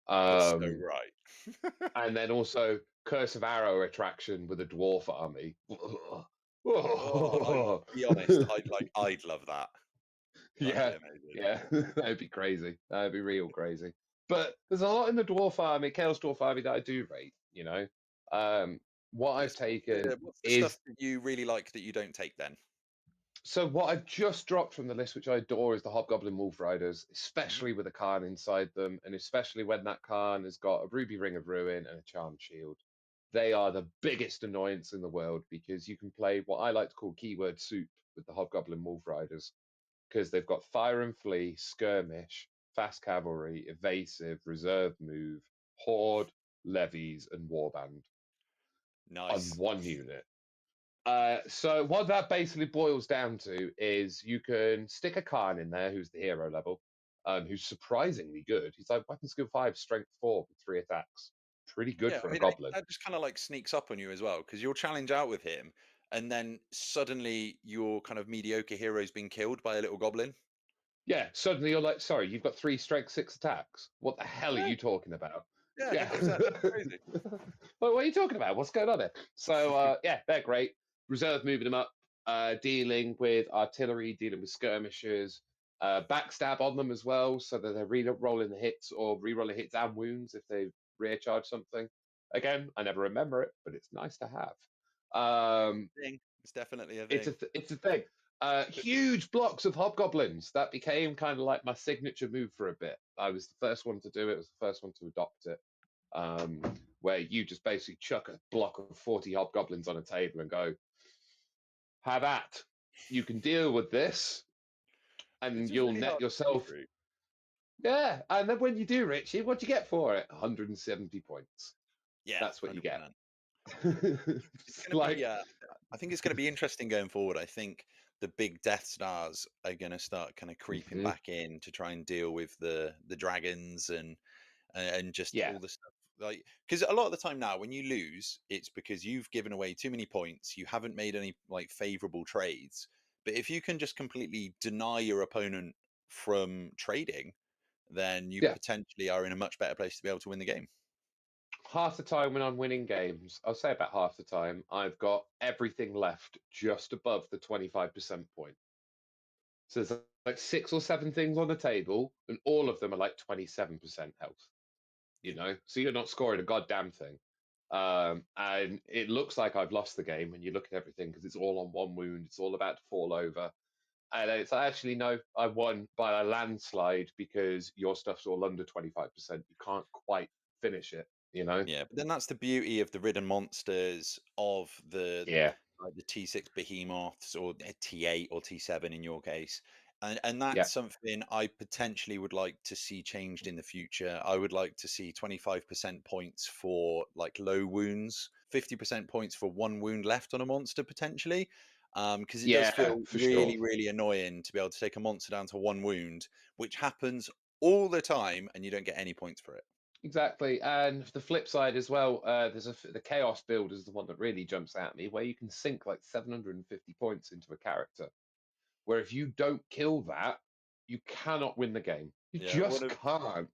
You're so Um, right. and then also Curse of Arrow attraction with a dwarf army. Oh, be honest, I'd love that. That'd be Yeah, amazing. yeah, that'd be crazy. That'd be real crazy. But there's a lot in the dwarf army, Chaos Dwarf army, that I do rate. Um, what I've Yes. taken What's the is stuff that you really like that you don't take then? so what I've just dropped from the list, which I adore, is the Hobgoblin Wolf Riders, Mhm. especially with a Khan inside them, and especially when that Khan has got a Ruby Ring of Ruin and a Charmed Shield. They are the biggest annoyance in the world because you can play what I like to call keyword soup with the Hobgoblin Wolf Riders, because they've got Fire and Flee, Skirmish, Fast Cavalry, Evasive, Reserve Move, Horde, Levies, and Warband on Nice. one unit. So what that basically boils down to is you can stick a Khan in there who's the hero level, who's surprisingly good. He's like weapon skill 5, strength 4 with 3 attacks. Pretty good Yeah, for I a mean, goblin. that just kind of like sneaks up on you as well because you'll challenge out with him, and then suddenly your kind of mediocre hero's been killed by a little goblin. Yeah, suddenly you're like, sorry, you've got 3 strength 6 attacks. What the hell are Yeah, you talking about? yeah, Yeah. 100%. Crazy. What are you talking about? What's going on there? So yeah, they're great. Reserve moving them up, dealing with artillery, dealing with skirmishers, backstab on them as well, so that they're re-rolling the hits or re-rolling hits and wounds if they rear charge something. Again, I never remember it, but it's nice to have. Um, Thing. It's definitely a it's thing. it's a thing. Huge blocks of hobgoblins. That became kind of like my signature move for a bit. I was the first one to do it. Was the first one to adopt it. Um, where you just basically chuck a block of 40 hobgoblins on a table and go, have at. You can deal with this. and just you'll really net hard to see yourself. through. Yeah, and then when you do, Richie, what do you get for it? 170 points. Yeah, That's what you get. 100%. It's It's going to be. like, I think it's going to be interesting going forward. I think the big Death Stars are going to start kind of creeping mhm, back in to try and deal with the dragons and just yeah, all the stuff. Like, because a lot of the time now, when you lose, it's because you've given away too many points. You haven't made any like favorable trades. But if you can just completely deny your opponent from trading, then you yeah. potentially are in a much better place to be able to win the game. Half the time when I'm winning games, I'll say about half the time, I've got everything left just above the 25% point. So there's like 6 or 7 things on the table, and all of them are like 27% health. So you're not scoring a goddamn thing. And it looks like I've lost the game when you look at everything because it's all on one wound. It's all about to fall over. And it's actually, no, I won by a landslide because your stuff's all under 25%. You can't quite finish it. Yeah, but then that's the beauty of the ridden monsters of the Yeah, like the T6 behemoths or T8 or T7 in your case. And yeah, that's something I potentially would like to see changed in the future. I would like to see 25% points for like low wounds, 50% points for one wound left on a monster potentially. Because it does yeah, feel for sure. really, really annoying to be able to take a monster down to one wound, which happens all the time and you don't get any points for it. Exactly. And the flip side as well, the Chaos build is the one that really jumps at me, where you can sink like 750 points into a character. Where if you don't kill that, you cannot win the game. You Yeah, just can't.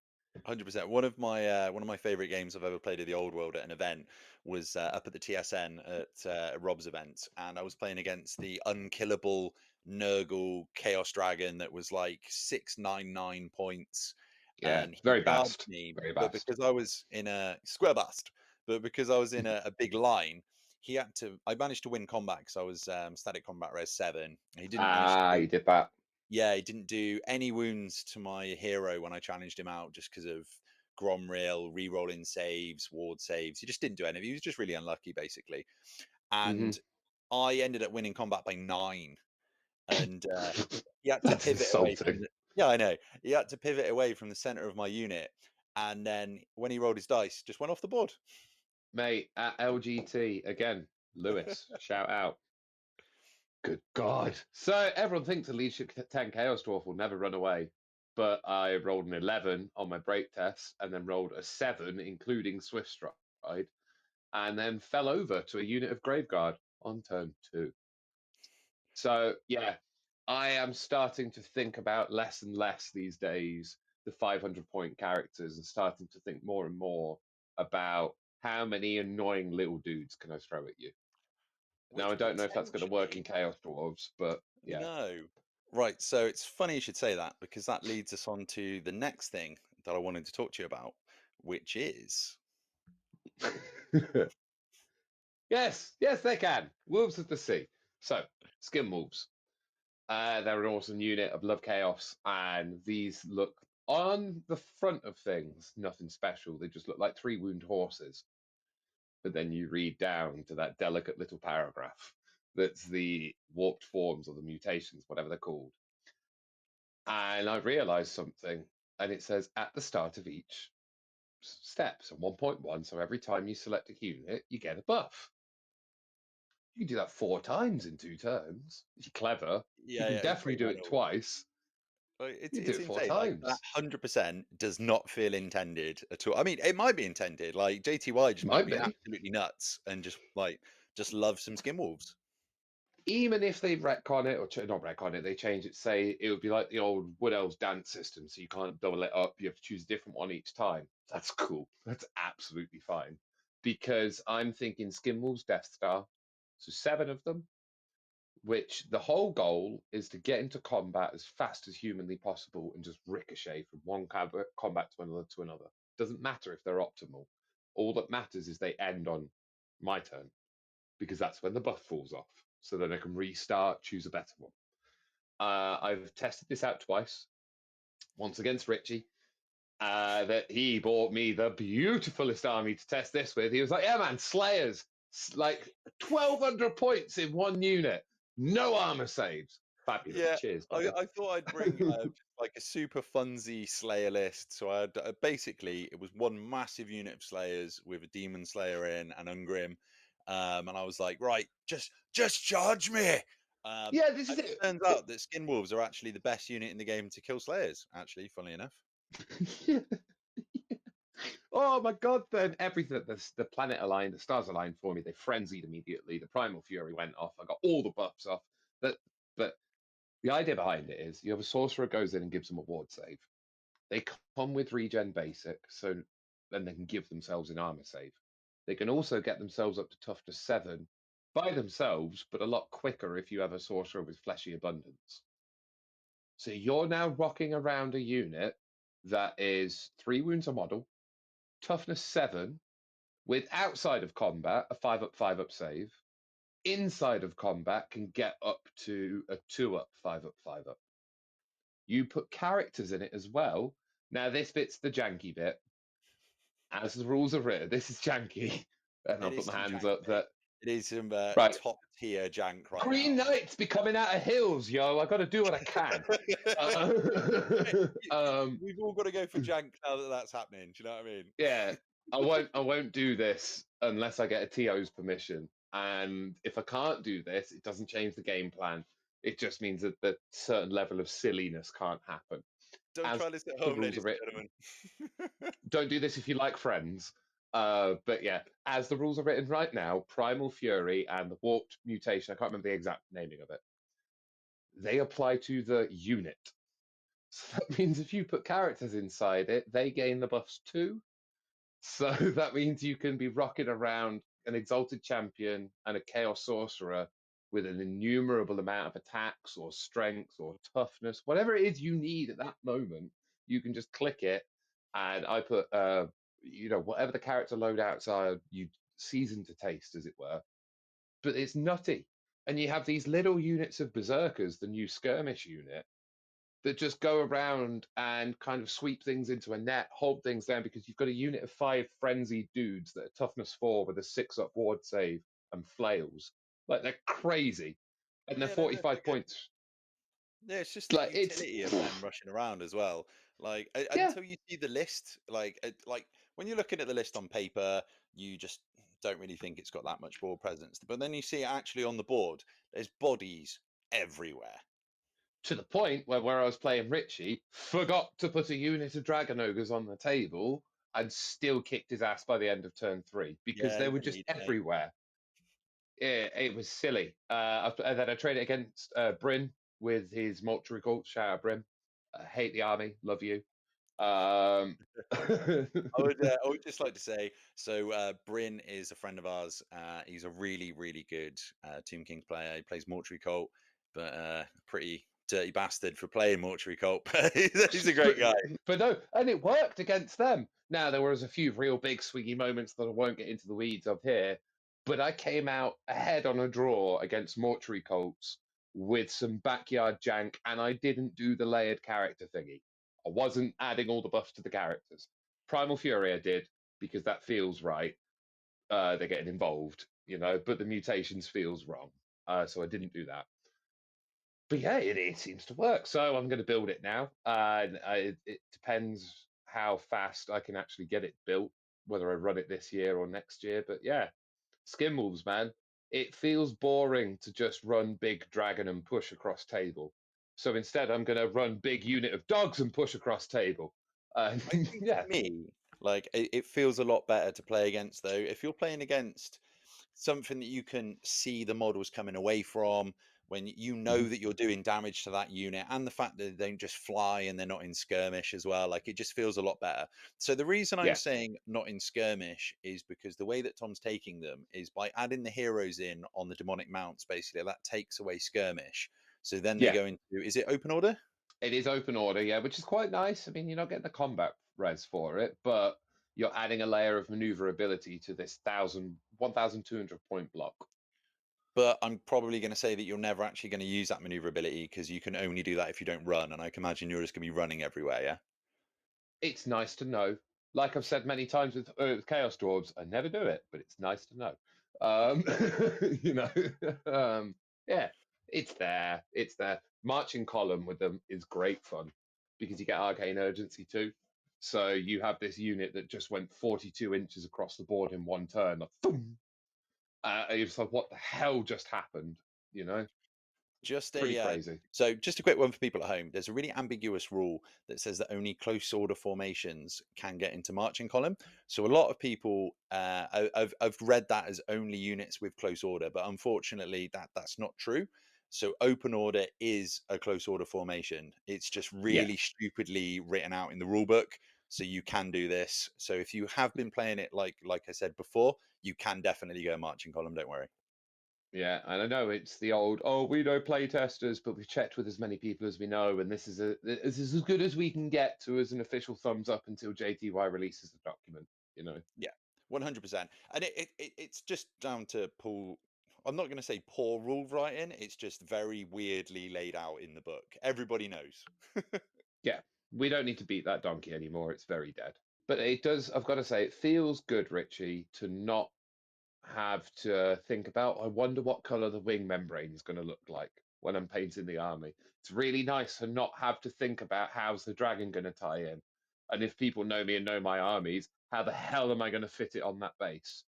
100%. One of my favorite games I've ever played of the old world at an event was up at the TSN at Rob's event, and I was playing against the unkillable Nurgle Chaos Dragon that was like 699 points, Yeah, and he very charged bast. me, Very but bast. because I was in a square bust, but because I was in a big line, he had to. I managed to win combat because I was static combat res 7. He didn't manage to Ah, do you did that. yeah, he didn't do any wounds to my hero when I challenged him out just because of Gromrail, re-rolling saves, ward saves. He just didn't do any. He was just really unlucky, basically. Hmm. And I ended up winning combat by 9. And he had to That's pivot away from insulting. the. Yeah, I know. He had to pivot away from the center of my unit. And then when he rolled his dice, just went off the board. Mate, at LGT, again, Lewis, shout out. Good God. So everyone thinks a leadership 10 Chaos Dwarf will never run away. But I rolled an 11 on my break test and then rolled a 7, including Swift Stride, and then fell over to a unit of Graveguard on turn 2. So, yeah, I am starting to think about less and less these days the 500-point characters and starting to think more and more about how many annoying little dudes can I throw at you. Now, Which I don't know if that's going to work in potentially, Chaos Dwarves, but yeah. no. Right. So it's funny you should say that because that leads us on to the next thing that I wanted to talk to you about, which is Yes, yes, they can. Wolves of the Sea. So, Skin Wolves. They're an awesome unit of Love Chaos, and these look on the front of things nothing special. They just look like 3 wound horses. But then you read down to that delicate little paragraph that's the warped forms or the mutations, whatever they're called. And I realized something, and it says at the start of each step, so 1.1, so every time you select a unit, you get a buff. You can do that 4 times in 2 turns. If you're clever, you yeah, can yeah, it's definitely pretty do it mental. twice. Like, You do it's it four insane. Like that times. 100% does not feel intended at all. I mean, it might be intended. Like JTY just might Might be be. absolutely nuts and just love some skin wolves. Even if they retcon it, or not retcon it, they change it, say it would be like the old Wood Elves dance system, so you can't double it up, you have to choose a different one each time. That's cool. That's absolutely fine. Because I'm thinking Skin Wolves Death Star, so 7 of them, which the whole goal is to get into combat as fast as humanly possible and just ricochet from one combat to another. Doesn't matter if they're optimal. All that matters is they end on my turn because that's when the buff falls off. So then I can restart, choose a better one. I've tested this out twice. Once against Richie, that he bought me the beautifulest army to test this with. He was like, "Yeah, man, Slayers, like 1,200 points in one unit, no armor saves. Fabulous. Yeah, Cheers, I, buddy. I thought I'd bring just like a super funsy Slayer list. So I had basically it was one massive unit of Slayers with a Demon Slayer in and Ungrim, and I was like, right, just charge me. Yeah, this And is it it. turns out that Skin Wolves are actually the best unit in the game to kill Slayers. Actually, funnily enough. Oh my god, then everything, the planet aligned, the stars aligned for me. They frenzied immediately. The primal fury went off. I got all the buffs off. But the idea behind it is you have a sorcerer goes in and gives them a ward save. They come with regen basic, so then they can give themselves an armor save. They can also get themselves up to toughness 7 by themselves, but a lot quicker if you have a sorcerer with fleshy abundance. So you're now rocking around a unit that is 3 wounds a model, toughness 7, with outside of combat, a 5 up save. Inside of combat can get up to a 2 up, 5 up, 5 up. You put characters in it as well. Now, this bit's the janky bit. As the rules are written, this is janky. And I'll It put is my some hands jank, up mate. that, It is some right, top tier jank right Green now. Knight's be coming out of hills, yo. I got to do what I can. We've all got to go for jank now that that's happening. Do you know what I mean? Yeah, I won't do this unless I get a TO's permission. And if I can't do this, it doesn't change the game plan. It just means that the certain level of silliness can't happen. Don't As try this at the home, rules are ladies and written, gentlemen. don't do this if you like Friends. But yeah, as the rules are written right now, Primal Fury and the Warped Mutation, I can't remember the exact naming of it, they apply to the unit. So that means if you put characters inside it, they gain the buffs too. So that means you can be rocking around an Exalted Champion and a Chaos Sorcerer with an innumerable amount of attacks or strength or toughness, whatever it is you need at that moment. You can just click it, and I put, whatever the character loadouts are, you season to taste, as it were. But it's nutty, and you have these little units of Berserkers, the new skirmish unit, that just go around and kind of sweep things into a net, hold things down because you've got a unit of 5 frenzied dudes that are toughness 4 with a 6 up ward save and flails. Like they're crazy. And they're Yeah, no, they're 45 good. points. Yeah, it's just the Like it's utility of them rushing around as well. Like yeah, until you see the list, like when you're looking at the list on paper, you just don't really think it's got that much board presence. But then you see it actually on the board. There's bodies everywhere. to the point where I was playing Richie, forgot to put a unit of Dragon Ogres on the table and still kicked his ass by the end of turn 3 because Yeah, they you're were gonna just need it, mate. everywhere. Yeah, it was silly. And then I traded against Bryn with his mortuary cult. Shout out Bryn. Hate the army. Love you. Um, I would just like to say, so Bryn is a friend of ours. He's a really, really good Tomb Kings player. He plays Mortuary Cult, but pretty dirty bastard for playing Mortuary Cult. But he's a but, great guy. but no, and it worked against them. Now there was a few real big swingy moments that I won't get into the weeds of here, but I came out ahead on a draw against mortuary cults with some backyard jank, and I didn't do the layered character thingy. I wasn't adding all the buffs to the characters. Primal Fury I did because that feels right. They're getting involved, but the mutations feels wrong. So I didn't do that. But yeah, it seems to work. So I'm going to build it now. It depends how fast I can actually get it built, whether I run it this year or next year. But yeah, Skin Wolves, man. It feels boring to just run big dragon and push across table. So instead, I'm going to run big unit of dogs and push across table. I think Yeah, for me, like it feels a lot better to play against though. If you're playing against something that you can see the models coming away from, when you know mhm, that you're doing damage to that unit, and the fact that they don't just fly and they're not in skirmish as well, like it just feels a lot better. So the reason I'm yeah, saying not in skirmish is because the way that Tom's taking them is by adding the heroes in on the demonic mounts. Basically that takes away skirmish, so then they yeah. go into, is it open order? It is open order, yeah, which is quite nice. I mean, you're not getting the combat res for it, but you're adding a layer of maneuverability to this 1,200 point block. But I'm probably going to say that you're never actually going to use that maneuverability because you can only do that if you don't run. And I can imagine you're just going to be running everywhere. Yeah. It's nice to know. Like I've said many times with Chaos Dwarfs, I never do it, but it's nice to know. Um, you know, yeah, it's there. It's there. marching column with them is great fun because you get arcane urgency too. So you have this unit that just went 42 inches across the board in one turn. Like, boom! It's like, what the hell just happened? You know, Just pretty a crazy. so just a quick one for people at home. There's a really ambiguous rule that says that only close order formations can get into marching column. So a lot of people, I've read that as only units with close order, but unfortunately that's not true. So open order is a close order formation. It's just Yeah, really stupidly written out in the rule book. So you can do this. So if you have been playing it like I said before, you can definitely go marching column. Don't worry. yeah, and I know it's the old, oh, we know play testers, but we've checked with as many people as we know, and this is as good as we can get to as an official thumbs up until JTY releases the document. You know. Yeah, 100%. And it's just down to Paul. I'm not going to say poor rule writing. It's just very weirdly laid out in the book. Everybody knows. Yeah, we don't need to beat that donkey anymore. It's very dead. But it does, I've got to say, it feels good, Richie, to not have to think about, I wonder what color the wing membrane is going to look like when I'm painting the army. It's really nice to not have to think about how's the dragon going to tie in. And if people know me and know my armies, how the hell am I going to fit it on that base?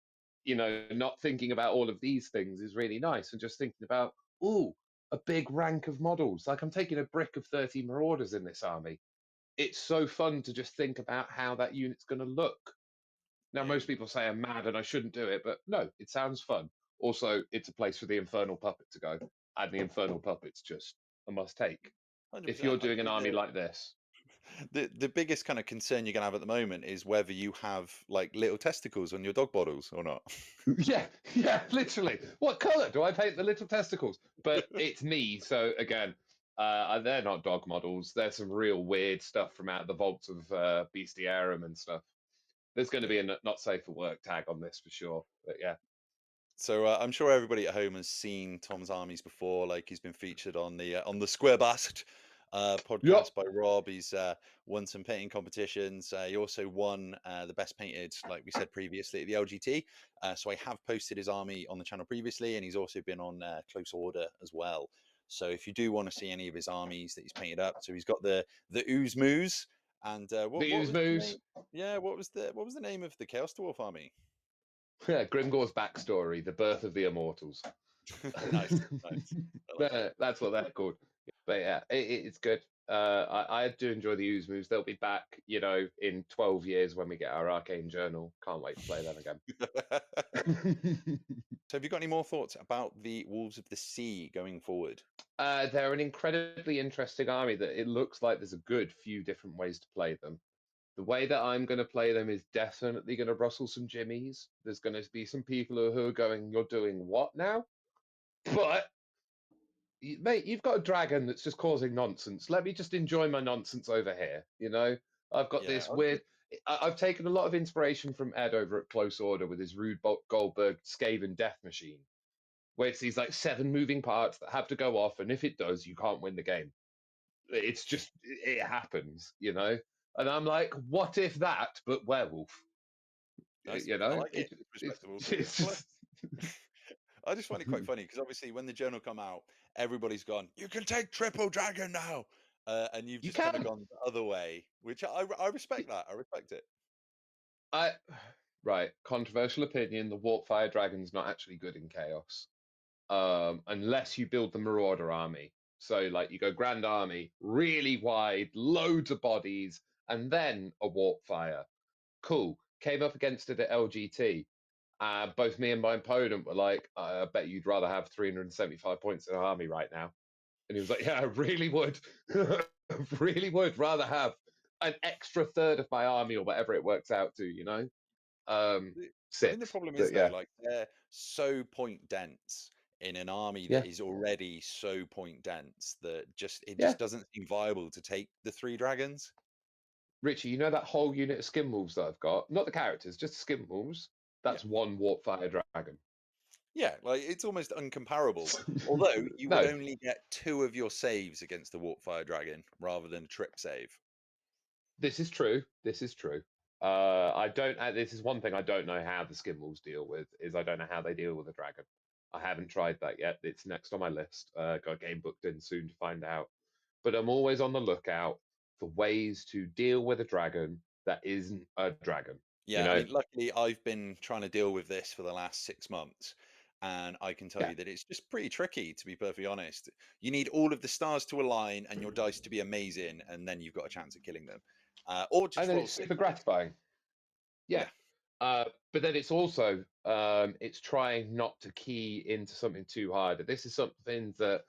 You know, not thinking about all of these things is really nice and just thinking about, ooh, a big rank of models. Like I'm taking a brick of 30 marauders in this army. It's so fun to just think about how that unit's going to look. Now, most Mm, people say I'm mad and I shouldn't do it, but no, it sounds fun. Also, it's a place for the Infernal Puppet to go, and the Infernal Puppet's just a must take. If you're 100%. I doing an think army like this, the biggest kind of concern you're going to have at the moment is whether you have like little testicles on your dog bottles or not. yeah, yeah, literally. What color do I paint the little testicles? But it's me, so again, they're not dog models. There's some real weird stuff from out of the vaults of Bestiarum and stuff. There's going to be Yeah. a not safe for work tag on this for sure. But yeah, So I'm sure everybody at home has seen Tom's armies before. Like he's been featured on the Square Bast yep. podcast by Rob. He's won some painting competitions. He also won the best painted, like we said previously, at the LGT. So I have posted his army on the channel previously, and he's also been on Close Order as well. So if you do want to see any of his armies that he's painted up, so he's got the Ooze Moose, and The what ooze was the moose. name? Yeah, what was the name of the Chaos Dwarf army? Yeah, Grimgore's backstory, the birth of the immortals. Nice, nice. I like it. That's what they're called. But yeah, it's good. I do enjoy the ooze moves. They'll be back, you know, in 12 years when we get our arcane journal. Can't wait to play them again. So, have you got any more thoughts about the Wolves of the Sea going forward? They're an incredibly interesting army that it looks like there's a good few different ways to play them. The way that I'm going to play them is definitely going to rustle some jimmies. There's going to be some people who are going, "You're doing what now?" But mate, you've got a dragon that's just causing nonsense. Let me just enjoy my nonsense over here. You know, I've got Yeah, this weird. I've taken a lot of inspiration from Ed over at Close Order with his Rude Goldberg Skaven Death Machine, where it's these like 7 moving parts that have to go off, and if it does, you can't win the game. It's just it happens, you know. And I'm like, what if that, but werewolf? nice. You I know, like it. It's respectable. it's Well, just I just find it quite funny because obviously, when the journal come out, everybody's gone. You can take triple dragon now, and you've you just kind of can. gone the other way, which I respect that. I respect it. I right controversial opinion. The Warpfire Dragon's not actually good in Chaos. Unless you build the Marauder army. So, like, you go Grand Army, really wide, loads of bodies, and then a Warp Fire. Cool. Came up against it at LGT. Both me and my opponent were like, I bet you'd rather have 375 points in an army right now. And he was like, yeah, I really would. Really would rather have an extra third of my army or whatever it works out to, you know? Um, I think the Six. problem is But though, yeah. like they're so point dense in an army Yeah. that is already so point dense that it Yeah. just doesn't seem viable to take the three dragons. Richie, you know that whole unit of skin wolves that I've got? Not the characters, just skin wolves. Yeah. That's one warp fire dragon. Yeah, like it's almost uncomparable. Although you would No, only get two of your saves against the Warpfire Dragon rather than a trip save. this is true. This is true. I don't. This is one thing I don't know how the skin wolves deal with. Is I don't know how they deal with a dragon. I haven't tried that yet. It's next on my list. Got a game booked in soon to find out. But I'm always on the lookout for ways to deal with a dragon that isn't a dragon. You Yeah, I know, mean, luckily I've been trying to deal with this for the last 6 months, and I can tell yeah. you that it's just pretty tricky, to be perfectly honest. You need all of the stars to align and your dice to be amazing, and then you've got a chance at killing them. Or And just then roll it's super sixes. gratifying. Yeah. Yeah, But then it's also it's trying not to key into something too hard. This is something that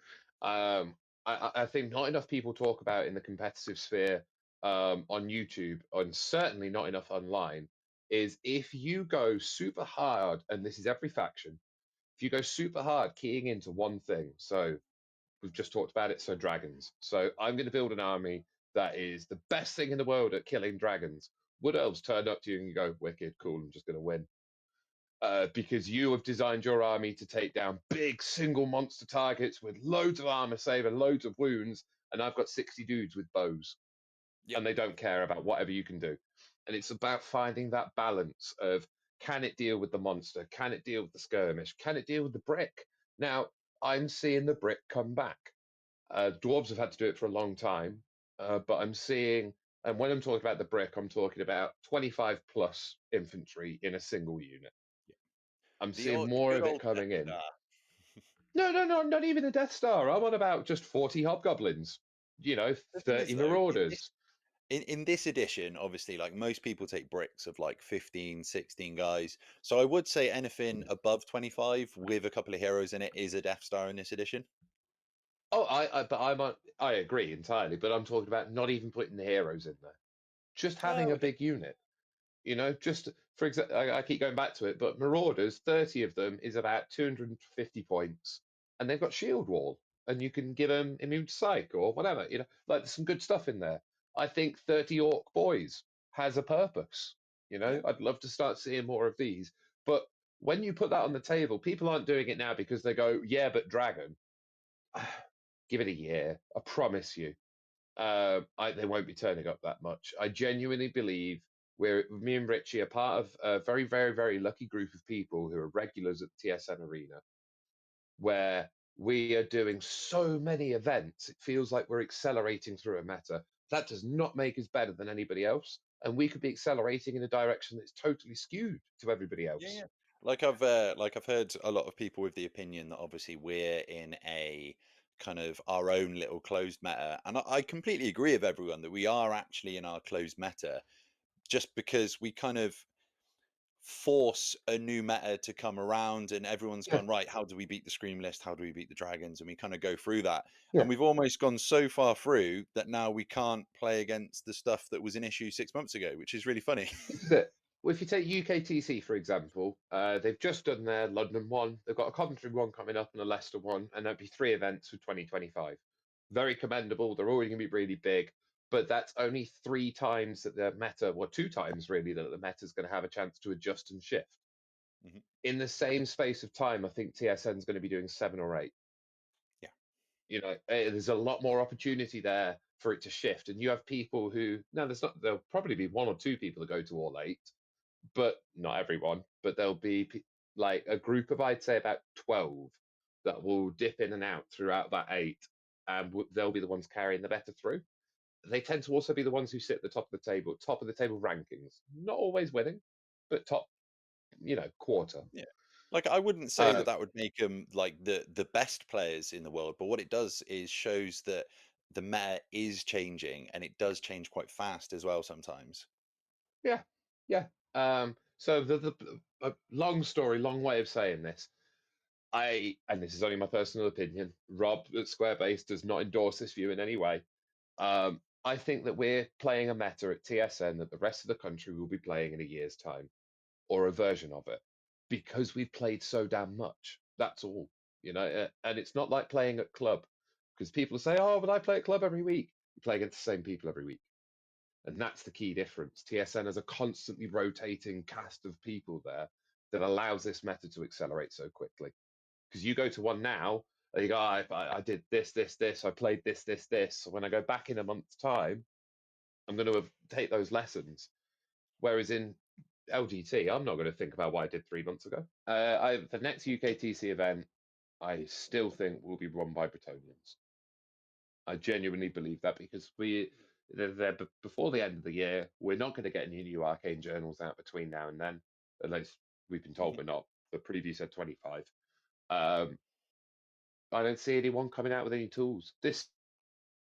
I think not enough people talk about in the competitive sphere on YouTube, and certainly not enough online. Is if you go super hard, and this is every faction, if you go super hard keying into one thing, so we've just talked about it, so dragons. So I'm going to build an army that is the best thing in the world at killing dragons. Wood elves turn up to you and you go, wicked, cool, I'm just going to win. Because you have designed your army to take down big single monster targets with loads of armor save and loads of wounds, and I've got 60 dudes with bows, yep, and they don't care about whatever you can do. And it's about finding that balance of, can it deal with the monster? Can it deal with the skirmish? Can it deal with the brick? Now, I'm seeing the brick come back. Dwarves have had to do it for a long time, but I'm seeing, and when I'm talking about the brick, I'm talking about 25 plus infantry in a single unit. yep. I'm The seeing old, the more good of it old Death coming in. Star. No, not even the Death Star. I'm on about just 40 hobgoblins, The thing is, 30 though, in this marauders. in this edition, obviously, like most people take bricks of like 15, 16 guys. So I would say anything above 25 with a couple of heroes in it is a Death Star in this edition. Oh, but I agree entirely, but I'm talking about not even putting the heroes in there, just having Oh, a okay. big unit. Just for example, I keep going back to it, but Marauders, 30 of them is about 250 points, and they've got Shield Wall, and you can give them immune to psych or whatever. Like there's some good stuff in there. I think 30 Orc Boys has a purpose. Yeah. I'd love to start seeing more of these. But when you put that on the table, people aren't doing it now because they go, yeah, but Dragon. Give it a year. I promise you they won't be turning up that much. I genuinely believe me and Richie are part of a very, very, very lucky group of people who are regulars at the TSN Arena, where we are doing so many events. It feels like we're accelerating through a meta. That does not make us better than anybody else, and we could be accelerating in a direction that's totally skewed to everybody Yeah, else. yeah. Like I've heard a lot of people with the opinion that obviously we're in a kind of our own little closed meta, and I completely agree with everyone that we are actually in our closed meta, just because we kind of force a new meta to come around and everyone's Yeah, gone, right, how do we beat the scream list, how do we beat the dragons, and we kind of go through that, yeah. and we've almost gone so far through that now we can't play against the stuff that was an issue 6 months ago, which is really funny. This is it. Well, if you take UKTC, for example, they've just done their London one. They've got a Coventry one coming up and a Leicester one, and that'd be 3 events for 2025. Very commendable. They're already going to be really big, but that's only 3 times that the meta, well, 2 times really, that the meta is going to have a chance to adjust and shift. Mhm. In the same space of time, I think TSN is going to be doing 7 or 8. Yeah, There's a lot more opportunity there for it to shift. And you have people who, no, there'll probably be 1 or 2 people that go to all 8, but not everyone. But there'll be like a group of, I'd say, about 12 that will dip in and out throughout that 8, and they'll be the ones carrying the better through. They tend to also be the ones who sit at the top of the table rankings. Not always winning, but top, quarter. yeah. Like I wouldn't say Uh, that that would make them like the best players in the world, but what it does is shows that the meta is changing, and it does change quite fast as well sometimes. yeah, yeah. So the long story, long way of saying this. And this is only my personal opinion. Rob at Squarebase does not endorse this view in any way. I think that we're playing a meta at TSN that the rest of the country will be playing in a year's time, or a version of it, because we've played so damn much. That's all, and it's not like playing at club, because people say, "Oh, but I play at club every week." You play against the same people every week, and that's the key difference. TSN has a constantly rotating cast of people there that allows this meta to accelerate so quickly. Because you go to one now, and you go, I did this, this, this, I played this, this, this. So when I go back in a month's time, I'm going to take those lessons. Whereas in LGT, I'm not going to think about what I did 3 months ago. The next UKTC event I still think will be run by Bretonians. I genuinely believe that because before the end of the year, we're not going to get any new arcane journals out between now and then. At least we've been told Yeah. we're not. The preview said 25. Um, I don't see anyone coming out with any tools. This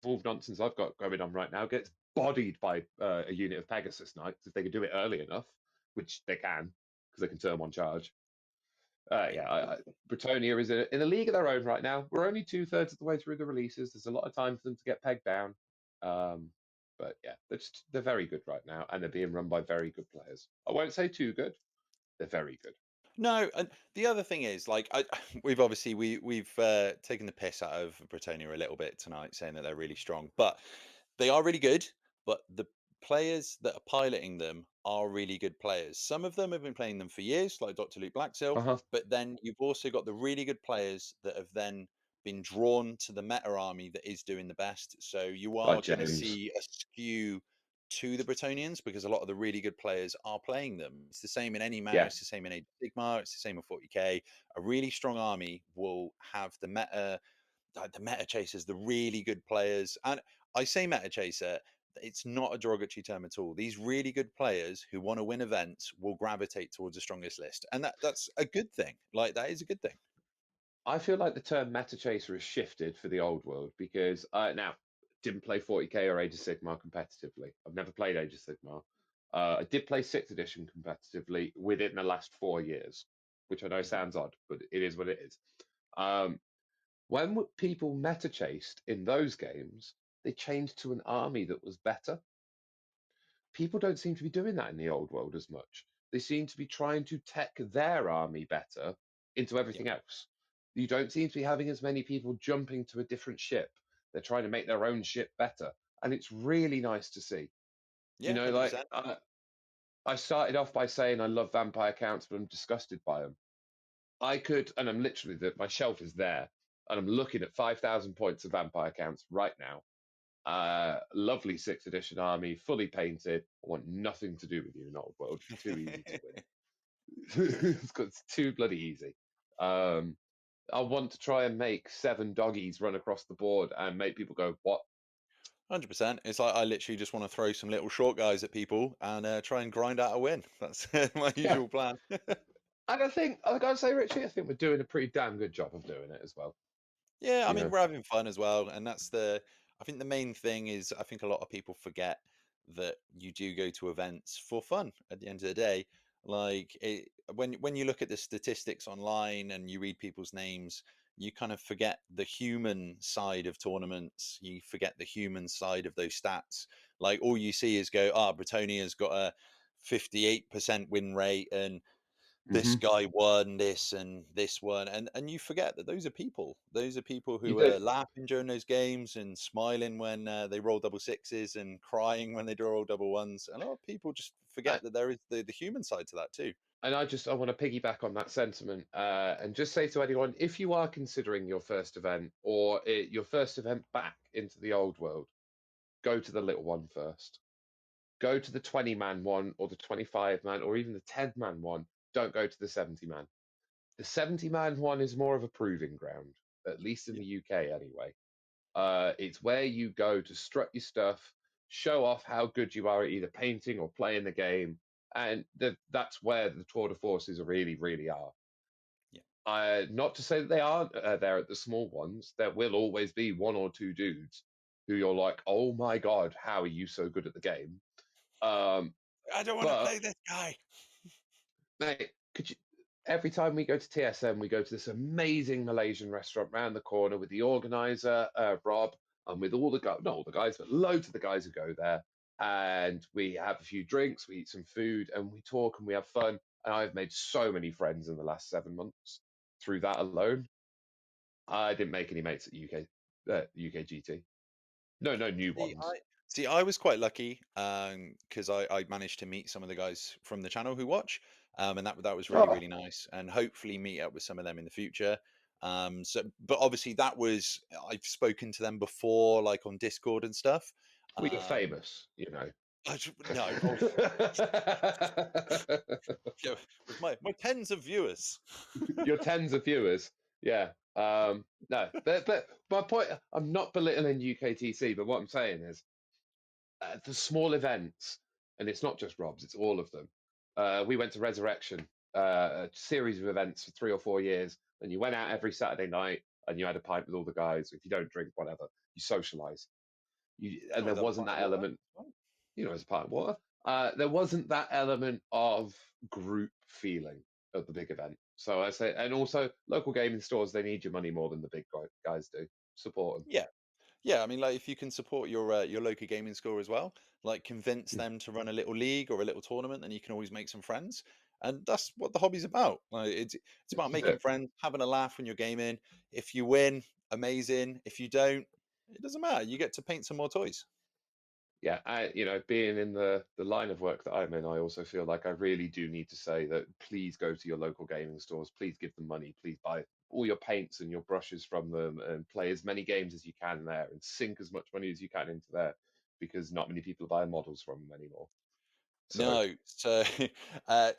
all nonsense I've got going on right now gets bodied by a unit of Pegasus Knights if they can do it early enough, which they can because they can turn one charge. Yeah. Bretonia is in a league of their own right now. We're only 2/3 of the way through the releases. There's a lot of time for them to get pegged down. But yeah, they're very good right now, and they're being run by very good players. I won't say too good. They're very good. No, and the other thing is, like, we've taken the piss out of Britannia a little bit tonight, saying that they're really strong, but they are really good. But the players that are piloting them are really good players. Some of them have been playing them for years, like Dr. Luke Blacksill, Uh-huh. but then you've also got the really good players that have then been drawn to the meta army that is doing the best. So you Like are going to James. see a skew to the Bretonians because a lot of the really good players are playing them. It's the same in any meta, Yeah. it's the same in Age of Sigmar, it's the same in 40k. A really strong army will have the meta chasers, the really good players. And I say meta chaser, it's not a derogatory term at all. These really good players who want to win events will gravitate towards the strongest list. And that's a good thing. Like, that is a good thing. I feel like the term meta chaser has shifted for the old world because I now didn't play 40k or Age of Sigmar competitively. I've never played Age of Sigmar. I did play 6th edition competitively within the last 4 years, which I know Mhm. sounds odd, but it is what it is. Um, when people meta chased in those games, they changed to an army that was better. People don't seem to be doing that in the old world as much. They seem to be trying to tech their army better into Yeah. everything else. You don't seem to be having as many people jumping to a different ship. They're trying to make their own ship better. And it's really nice to see. You Yeah, know, like 100%. I started off by saying I love vampire counts, but I'm disgusted by them. I could, and I'm literally, my shelf is there, and I'm looking at 5,000 points of vampire counts right now. Lovely 6th edition army, fully painted. I want nothing to do with you in old world. It's too easy to win. It's too bloody easy. Um, I want to try and make 7 doggies run across the board and make people go, "What?" 100%. It's like I literally just want to throw some little short guys at people and try and grind out a win. That's my Yeah, usual plan. and I gotta say, Richie, I think we're doing a pretty damn good job of doing it as well. Yeah, I You mean, know, we're having fun as well, and I think the main thing is I think a lot of people forget that you do go to events for fun at the end of the day. Like when you look at the statistics online and you read people's names, you kind of forget the human side of tournaments. You forget the human side of those stats. Like all you see is go, Bretonia's got a 58% win rate and this hmm guy won this and this one, and you forget that those are people you who do. are laughing during those games and smiling when they roll double sixes and crying when they do roll double ones. A lot of people just Uh, forget that there is the human side to that too. and I want to piggyback on that sentiment and just say to anyone, if you are considering your first event or your first event back into the old world, go to the little one first. Go to the 20-man one or the 25-man or even the 10-man one. Don't go to the 70-man. The 70-man one is more of a proving ground, at least in Yeah. the UK anyway. It's where you go to strut your stuff, show off how good you are at either painting or playing the game, and that's where the tour de forces really, really are. Yeah. Not to say that they aren't there at the small ones. There will always be one or two dudes who you're like, oh my god, how are you so good at the game? Um, I don't want to but play this guy. mate, could you? Every time we go to TSM, we go to this amazing Malaysian restaurant round the corner with the organizer, Rob, and with all the guys, not all the guys, but loads of the guys who go there. And we have a few drinks, we eat some food, and we talk and we have fun. And I've made so many friends in the last 7 months through that alone. I didn't make any mates at UKGT. No, no new See, ones. I see. I was quite lucky because I managed to meet some of the guys from the channel who watch, and that was really Oh, really nice. And hopefully meet up with some of them in the future. But obviously that was I've spoken to them before, like on Discord and stuff. well, you're Um, famous, you know. no, yeah, with my tens of viewers. Your tens of viewers. Yeah. No, but my point, I'm not belittling UKTC, but what I'm saying is the small events, and it's not just Rob's, it's all of them. We went to Resurrection, a series of events for 3 or 4 years, and you went out every Saturday night and you had a pint with all the guys. If you don't drink, whatever, you socialize. And there Always have a wasn't pint of that water. element, as a pint of water. There wasn't that element of group feeling at the big event. So I say, and also local gaming stores, they need your money more than the big guys do. Support them. Yeah. Yeah, I mean, like if you can support your local gaming store as well, like convince them to run a little league or a little tournament, then you can always make some friends. And that's what the hobby's about. Like it's This about is making it. friends, having a laugh when you're gaming. If you win, amazing. If you don't, it doesn't matter. You get to paint some more toys. Yeah, being in the line of work that I'm in, I also feel like I really do need to say that please go to your local gaming stores, please give them money, please buy all your paints and your brushes from them, and play as many games as you can there, and sink as much money as you can into there, because not many people buy models from them anymore. So No. So,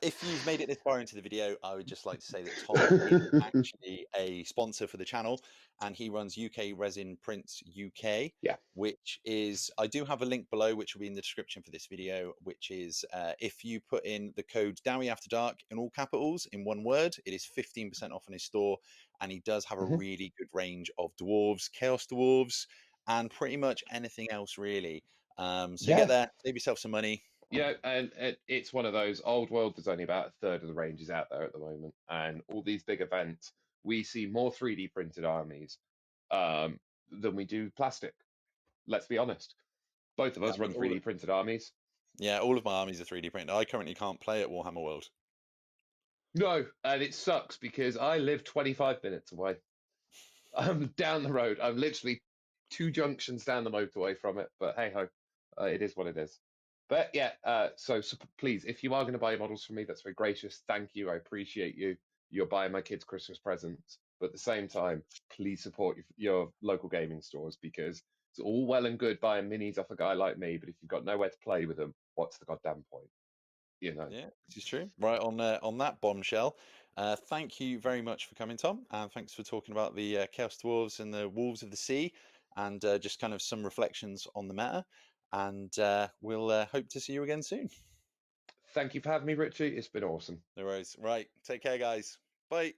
if you've made it this far into the video, I would just like to say that Tom is actually a sponsor for the channel, and he runs UK Resin Prints UK, yeah. which is I do have a link below, which will be in the description for this video. Which is if you put in the code Dowie After Dark in all capitals in one word, it is 15% off on his store, and he does have a Mhm. really good range of dwarves, Chaos Dwarfs, and pretty much anything else really. So get Yeah, there, save yourself some money. and it's one of those old world. There's only about a third of the ranges out there at the moment, and all these big events, we see more 3D printed armies um, than we do plastic. Let's be honest. Both of Yeah, I us mean, run 3D printed armies. all of my armies are 3D printed. I currently can't play at Warhammer World. No, and it sucks because I live 25 minutes away. I'm down the road. I'm literally 2 junctions down the motorway from it. But hey ho, it is what it is. But yeah, so please, if you are going to buy models from me, that's very gracious. Thank you. I appreciate you. You're buying my kids Christmas presents. But at the same time, please support your local gaming stores, because it's all well and good buying minis off a guy like me, but if you've got nowhere to play with them, what's the goddamn point? You know. Yeah, this is true. Right on that bombshell. Thank you very much for coming, Tom, and thanks for talking about the Chaos Dwarves and the Wolves of the Sea, and just kind of some reflections on the matter. And we'll hope to see you again soon. Thank you for having me, Richie. It's been awesome. No worries. Right, take care, guys. Bye.